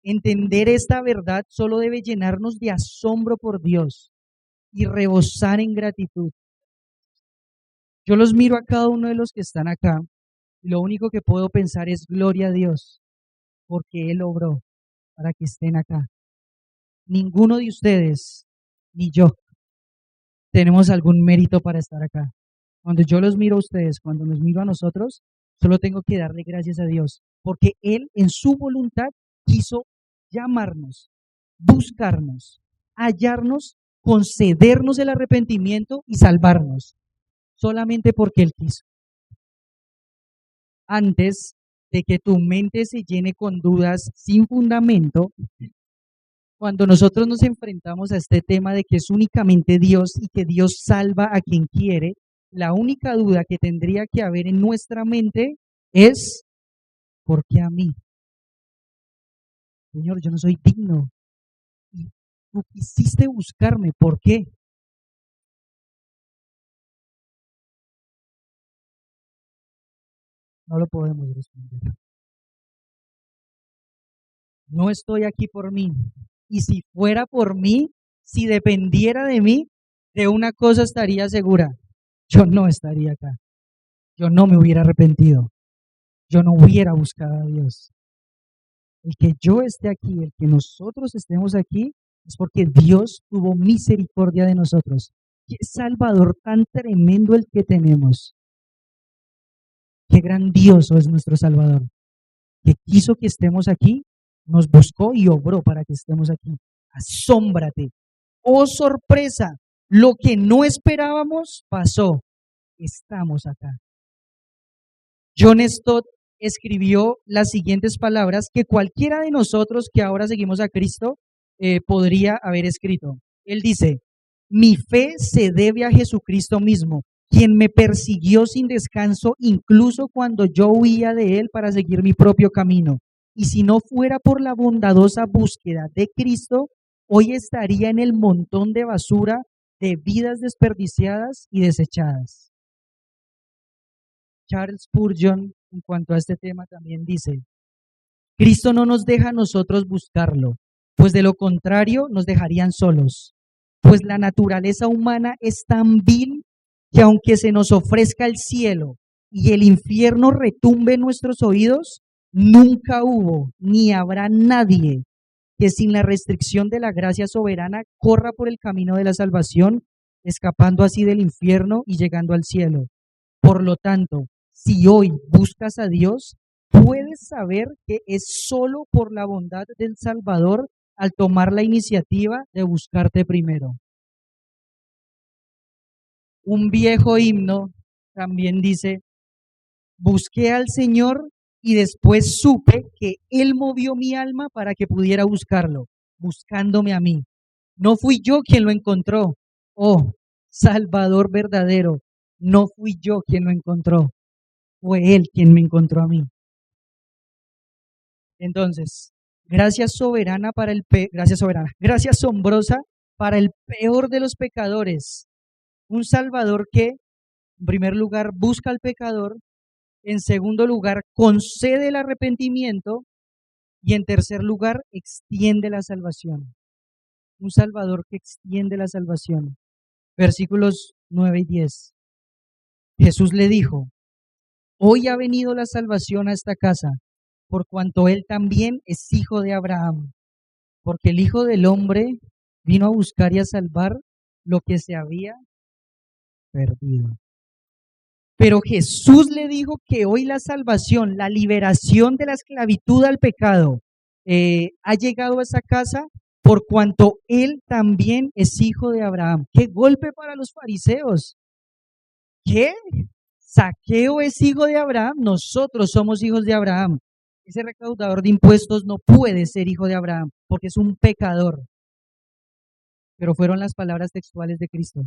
Entender esta verdad solo debe llenarnos de asombro por Dios y rebosar en gratitud. Yo los miro a cada uno de los que están acá y lo único que puedo pensar es gloria a Dios, porque Él obró para que estén acá. Ninguno de ustedes, ni yo, tenemos algún mérito para estar acá. Cuando yo los miro a ustedes, cuando nos miro a nosotros, solo tengo que darle gracias a Dios, porque Él en su voluntad quiso llamarnos, buscarnos, hallarnos, concedernos el arrepentimiento y salvarnos, solamente porque Él quiso. Antes de que tu mente se llene con dudas sin fundamento, cuando nosotros nos enfrentamos a este tema de que es únicamente Dios y que Dios salva a quien quiere, la única duda que tendría que haber en nuestra mente es, ¿por qué a mí? Señor, yo no soy digno. Y tú quisiste buscarme, ¿por qué? No lo podemos responder. No estoy aquí por mí. Y si fuera por mí, si dependiera de mí, de una cosa estaría segura. Yo no estaría acá. Yo no me hubiera arrepentido. Yo no hubiera buscado a Dios. El que yo esté aquí, el que nosotros estemos aquí, es porque Dios tuvo misericordia de nosotros. Qué Salvador tan tremendo el que tenemos. Qué grandioso es nuestro Salvador, que quiso que estemos aquí, nos buscó y obró para que estemos aquí. Asómbrate. Oh sorpresa, lo que no esperábamos pasó. Estamos acá. John Stott escribió las siguientes palabras que cualquiera de nosotros que ahora seguimos a Cristo podría haber escrito. Él dice, mi fe se debe a Jesucristo mismo, quien me persiguió sin descanso incluso cuando yo huía de Él para seguir mi propio camino. Y si no fuera por la bondadosa búsqueda de Cristo, hoy estaría en el montón de basura de vidas desperdiciadas y desechadas. Charles Spurgeon, en cuanto a este tema, también dice, Cristo no nos deja a nosotros buscarlo, pues de lo contrario nos dejarían solos, pues la naturaleza humana es tan vil que aunque se nos ofrezca el cielo y el infierno retumbe en nuestros oídos, nunca hubo ni habrá nadie que sin la restricción de la gracia soberana corra por el camino de la salvación, escapando así del infierno y llegando al cielo. Por lo tanto, si hoy buscas a Dios, puedes saber que es solo por la bondad del Salvador al tomar la iniciativa de buscarte primero. Un viejo himno también dice, busqué al Señor y después supe que Él movió mi alma para que pudiera buscarlo, buscándome a mí. No fui yo quien lo encontró. Oh, Salvador verdadero, no fui yo quien lo encontró. Fue Él quien me encontró a mí. Entonces, gracias soberana para gracias asombrosa para el peor de los pecadores. Un Salvador que, en primer lugar, busca al pecador, en segundo lugar, concede el arrepentimiento y en tercer lugar, extiende la salvación. Un Salvador que extiende la salvación. Versículos 9 y 10. Jesús le dijo, hoy ha venido la salvación a esta casa, por cuanto él también es hijo de Abraham, porque el Hijo del Hombre vino a buscar y a salvar lo que se había perdido. Pero Jesús le dijo que hoy la salvación, la liberación de la esclavitud al pecado, ha llegado a esa casa por cuanto él también es hijo de Abraham. ¡Qué golpe para los fariseos! ¿Qué? ¿Zaqueo es hijo de Abraham? Nosotros somos hijos de Abraham. Ese recaudador de impuestos no puede ser hijo de Abraham porque es un pecador. Pero fueron las palabras textuales de Cristo.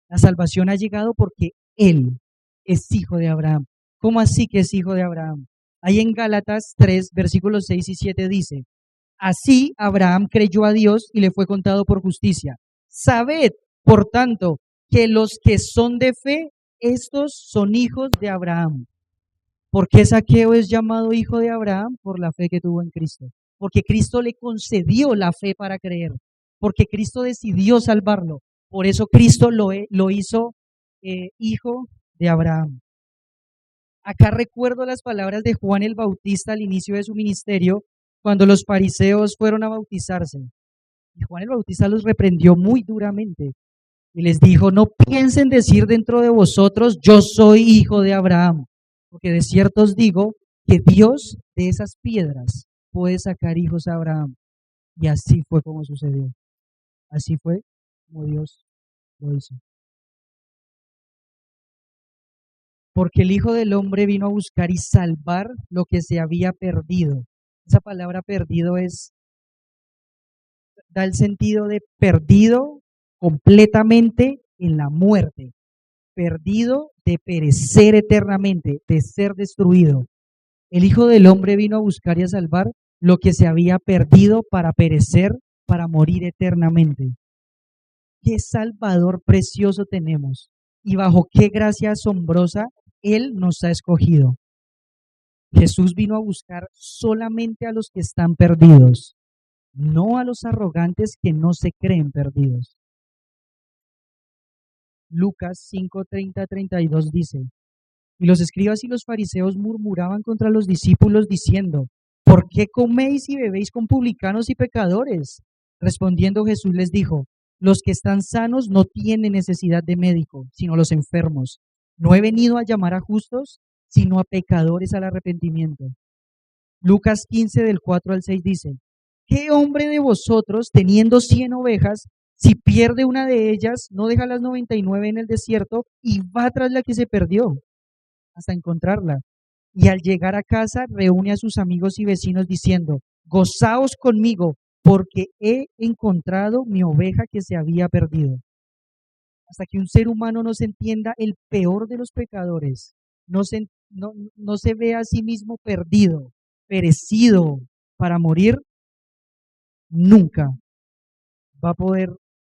La salvación ha llegado porque Él es hijo de Abraham. ¿Cómo así que es hijo de Abraham? Ahí en Gálatas 3, versículos 6 y 7 dice, así Abraham creyó a Dios y le fue contado por justicia. Sabed, por tanto, que los que son de fe, estos son hijos de Abraham. ¿Por qué Zaqueo es llamado hijo de Abraham? Por la fe que tuvo en Cristo. Porque Cristo le concedió la fe para creer. Porque Cristo decidió salvarlo. Por eso Cristo lo hizo hijo de Abraham. Acá recuerdo las palabras de Juan el Bautista al inicio de su ministerio, cuando los fariseos fueron a bautizarse. Y Juan el Bautista los reprendió muy duramente y les dijo, no piensen decir dentro de vosotros, yo soy hijo de Abraham, porque de cierto os digo que Dios de esas piedras puede sacar hijos a Abraham. Y así fue como sucedió. Así fue como Dios lo hizo. Porque el Hijo del Hombre vino a buscar y salvar lo que se había perdido. Esa palabra perdido da el sentido de perdido completamente en la muerte, perdido de perecer eternamente, de ser destruido. El Hijo del Hombre vino a buscar y a salvar lo que se había perdido para perecer, para morir eternamente. Qué Salvador precioso tenemos y bajo qué gracia asombrosa Él nos ha escogido. Jesús vino a buscar solamente a los que están perdidos, no a los arrogantes que no se creen perdidos. Lucas 5:30-32 dice: y los escribas y los fariseos murmuraban contra los discípulos diciendo: ¿por qué coméis y bebéis con publicanos y pecadores? Respondiendo Jesús les dijo: los que están sanos no tienen necesidad de médico, sino los enfermos. No he venido a llamar a justos, sino a pecadores al arrepentimiento. Lucas 15 del 4 al 6 dice: ¿qué hombre de vosotros, teniendo 100 ovejas, si pierde una de ellas, no deja las 99 en el desierto y va tras la que se perdió hasta encontrarla? Y al llegar a casa reúne a sus amigos y vecinos diciendo: gozaos conmigo, porque he encontrado mi oveja que se había perdido. Hasta que un ser humano no se entienda el peor de los pecadores, no se ve a sí mismo perdido, perecido para morir, nunca va a poder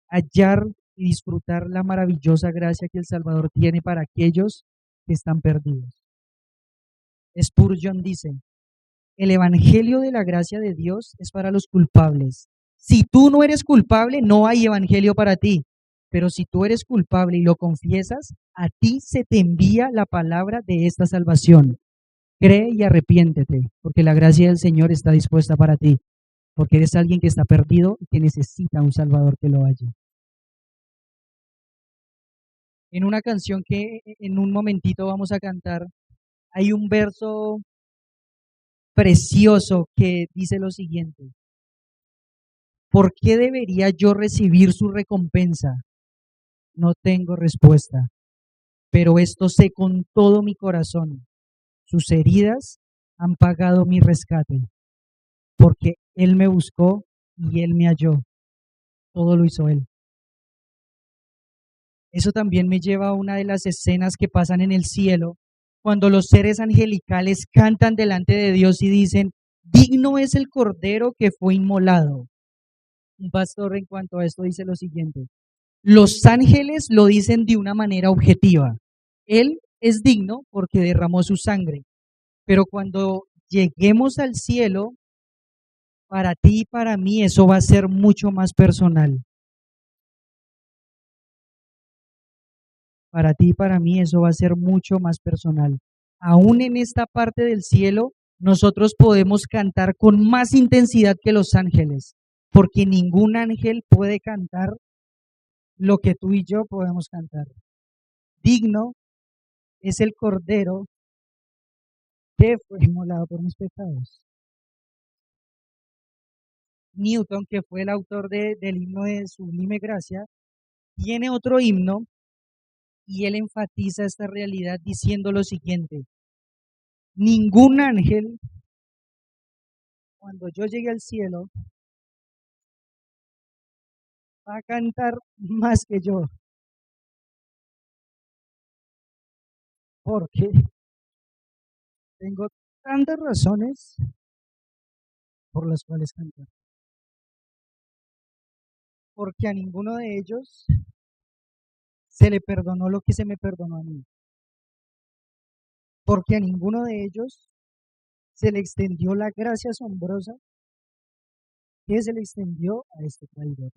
hallar y disfrutar la maravillosa gracia que el Salvador tiene para aquellos que están perdidos. Spurgeon dice: el evangelio de la gracia de Dios es para los culpables. Si tú no eres culpable, no hay evangelio para ti. Pero si tú eres culpable y lo confiesas, a ti se te envía la palabra de esta salvación. Cree y arrepiéntete, porque la gracia del Señor está dispuesta para ti, porque eres alguien que está perdido y que necesita un Salvador que lo halle. En una canción que en un momentito vamos a cantar, hay un verso precioso que dice lo siguiente: ¿por qué debería yo recibir su recompensa? No tengo respuesta, pero esto sé con todo mi corazón: sus heridas han pagado mi rescate, porque Él me buscó y Él me halló. Todo lo hizo Él. Eso también me lleva a una de las escenas que pasan en el cielo, cuando los seres angelicales cantan delante de Dios y dicen: digno es el Cordero que fue inmolado. Un pastor en cuanto a esto dice lo siguiente: los ángeles lo dicen de una manera objetiva. Él es digno porque derramó su sangre. Pero cuando lleguemos al cielo, para ti y para mí eso va a ser mucho más personal. Para ti y para mí eso va a ser mucho más personal. Aún en esta parte del cielo, nosotros podemos cantar con más intensidad que los ángeles, porque ningún ángel puede cantar lo que tú y yo podemos cantar. Digno es el Cordero que fue inmolado por mis pecados. Newton, que fue el autor del himno de Sublime Gracia, tiene otro himno y él enfatiza esta realidad diciendo lo siguiente: ningún ángel, cuando yo llegue al cielo, va a cantar más que yo, porque tengo tantas razones por las cuales cantar. Porque a ninguno de ellos se le perdonó lo que se me perdonó a mí. Porque a ninguno de ellos se le extendió la gracia asombrosa que se le extendió a este traidor.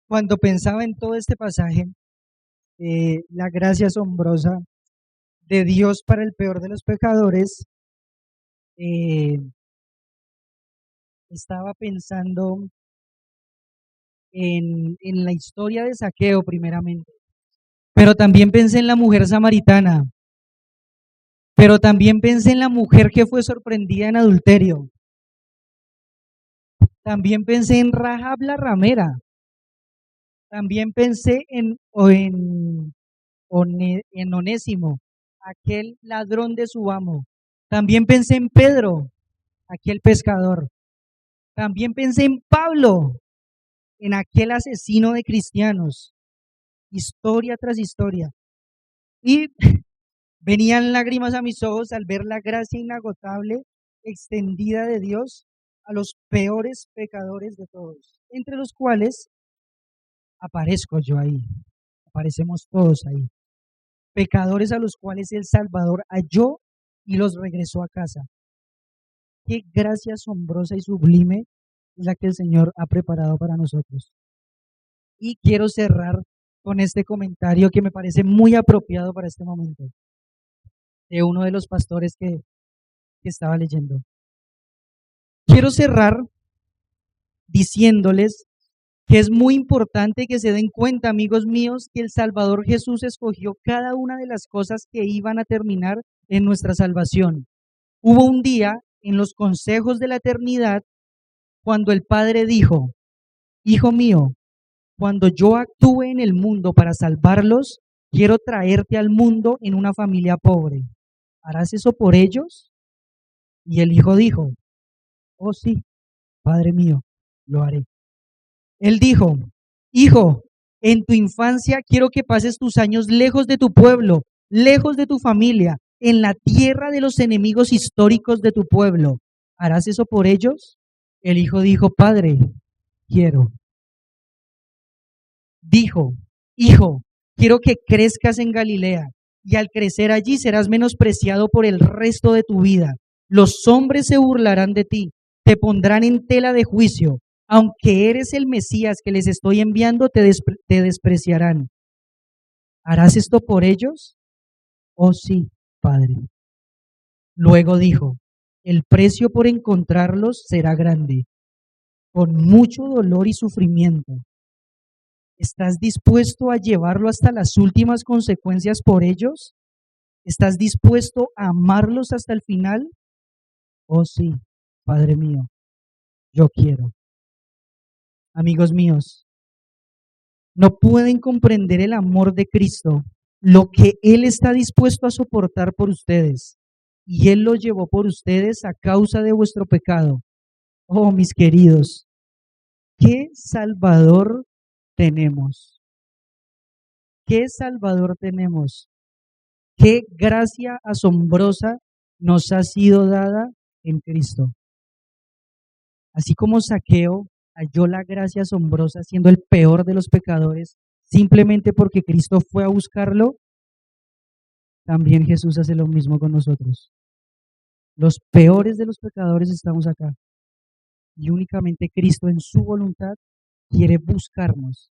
Cuando pensaba en todo este pasaje, la gracia asombrosa de Dios para el peor de los pecadores, estaba pensando en la historia de Zaqueo primeramente, pero también pensé en la mujer samaritana, pero también pensé en la mujer que fue sorprendida en adulterio, También pensé en Rahab la ramera. También pensé en Onésimo, aquel ladrón de su amo. También pensé en Pedro, aquel pescador. También pensé en Pablo, en aquel asesino de cristianos, historia tras historia. Y venían lágrimas a mis ojos al ver la gracia inagotable extendida de Dios a los peores pecadores de todos, entre los cuales aparezco yo ahí, aparecemos todos ahí, pecadores a los cuales el Salvador halló y los regresó a casa. Qué gracia asombrosa y sublime es la que el Señor ha preparado para nosotros. Y quiero cerrar con este comentario que me parece muy apropiado para este momento, de uno de los pastores que estaba leyendo. Quiero cerrar diciéndoles que es muy importante que se den cuenta, amigos míos, que el Salvador Jesús escogió cada una de las cosas que iban a terminar en nuestra salvación. Hubo un día en los consejos de la eternidad cuando el Padre dijo: Hijo mío, cuando yo actúe en el mundo para salvarlos, quiero traerte al mundo en una familia pobre. ¿Harás eso por ellos? Y el hijo dijo: Oh sí, Padre mío, lo haré. Él dijo: Hijo, en tu infancia quiero que pases tus años lejos de tu pueblo, lejos de tu familia, en la tierra de los enemigos históricos de tu pueblo. ¿Harás eso por ellos? El hijo dijo: Padre, quiero. Dijo: Hijo, quiero que crezcas en Galilea, y al crecer allí serás menospreciado por el resto de tu vida. Los hombres se burlarán de ti, te pondrán en tela de juicio. Aunque eres el Mesías que les estoy enviando, te despreciarán. ¿Harás esto por ellos? Oh sí, Padre. Luego dijo: el precio por encontrarlos será grande, con mucho dolor y sufrimiento. ¿Estás dispuesto a llevarlo hasta las últimas consecuencias por ellos? ¿Estás dispuesto a amarlos hasta el final? Oh sí, Padre mío, yo quiero. Amigos míos, no pueden comprender el amor de Cristo, lo que Él está dispuesto a soportar por ustedes. Y Él lo llevó por ustedes a causa de vuestro pecado. Oh, mis queridos, ¿qué Salvador tenemos? ¿Qué Salvador tenemos? ¿Qué gracia asombrosa nos ha sido dada en Cristo? Así como Zaqueo halló la gracia asombrosa siendo el peor de los pecadores, simplemente porque Cristo fue a buscarlo, también Jesús hace lo mismo con nosotros. Los peores de los pecadores estamos acá. Y únicamente Cristo en su voluntad quiere buscarnos,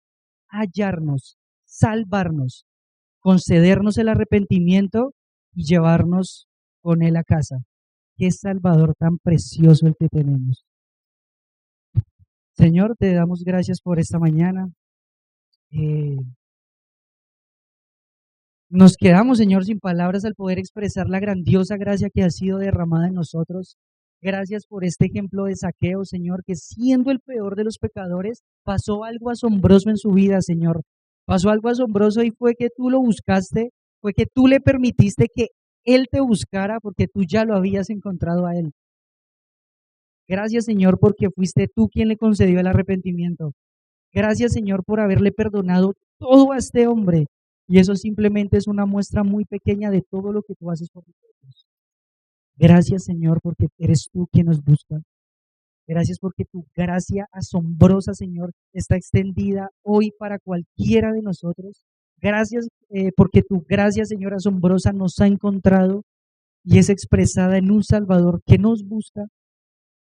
hallarnos, salvarnos, concedernos el arrepentimiento y llevarnos con Él a casa. Qué Salvador tan precioso el que tenemos. Señor, te damos gracias por esta mañana. Nos quedamos, Señor, sin palabras al poder expresar la grandiosa gracia que ha sido derramada en nosotros. Gracias por este ejemplo de Zaqueo, Señor, que siendo el peor de los pecadores, pasó algo asombroso en su vida, Señor. Pasó algo asombroso y fue que tú lo buscaste, fue que tú le permitiste que Él te buscara porque tú ya lo habías encontrado a Él. Gracias, Señor, porque fuiste tú quien le concedió el arrepentimiento. Gracias, Señor, por haberle perdonado todo a este hombre. Y eso simplemente es una muestra muy pequeña de todo lo que tú haces por nosotros. Gracias, Señor, porque eres tú quien nos busca. Gracias porque tu gracia asombrosa, Señor, está extendida hoy para cualquiera de nosotros. Gracias porque tu gracia, Señor, asombrosa nos ha encontrado y es expresada en un Salvador que nos busca,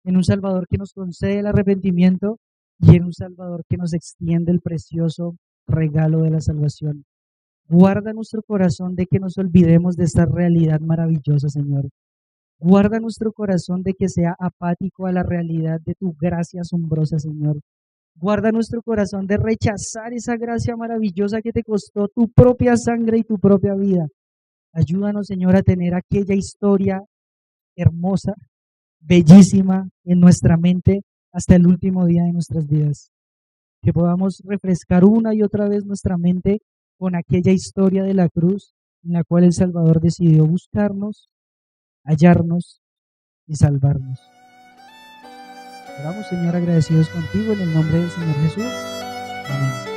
en un Salvador que nos concede el arrepentimiento y en un Salvador que nos extiende el precioso regalo de la salvación. Guarda nuestro corazón de que nos olvidemos de esta realidad maravillosa, Señor. Guarda nuestro corazón de que sea apático a la realidad de tu gracia asombrosa, Señor. Guarda nuestro corazón de rechazar esa gracia maravillosa que te costó tu propia sangre y tu propia vida. Ayúdanos, Señor, a tener aquella historia hermosa, bellísima en nuestra mente, hasta el último día de nuestras vidas. Que podamos refrescar una y otra vez nuestra mente con aquella historia de la cruz en la cual el Salvador decidió buscarnos, hallarnos y salvarnos. Oramos, Señor, agradecidos contigo en el nombre del Señor Jesús. Amén.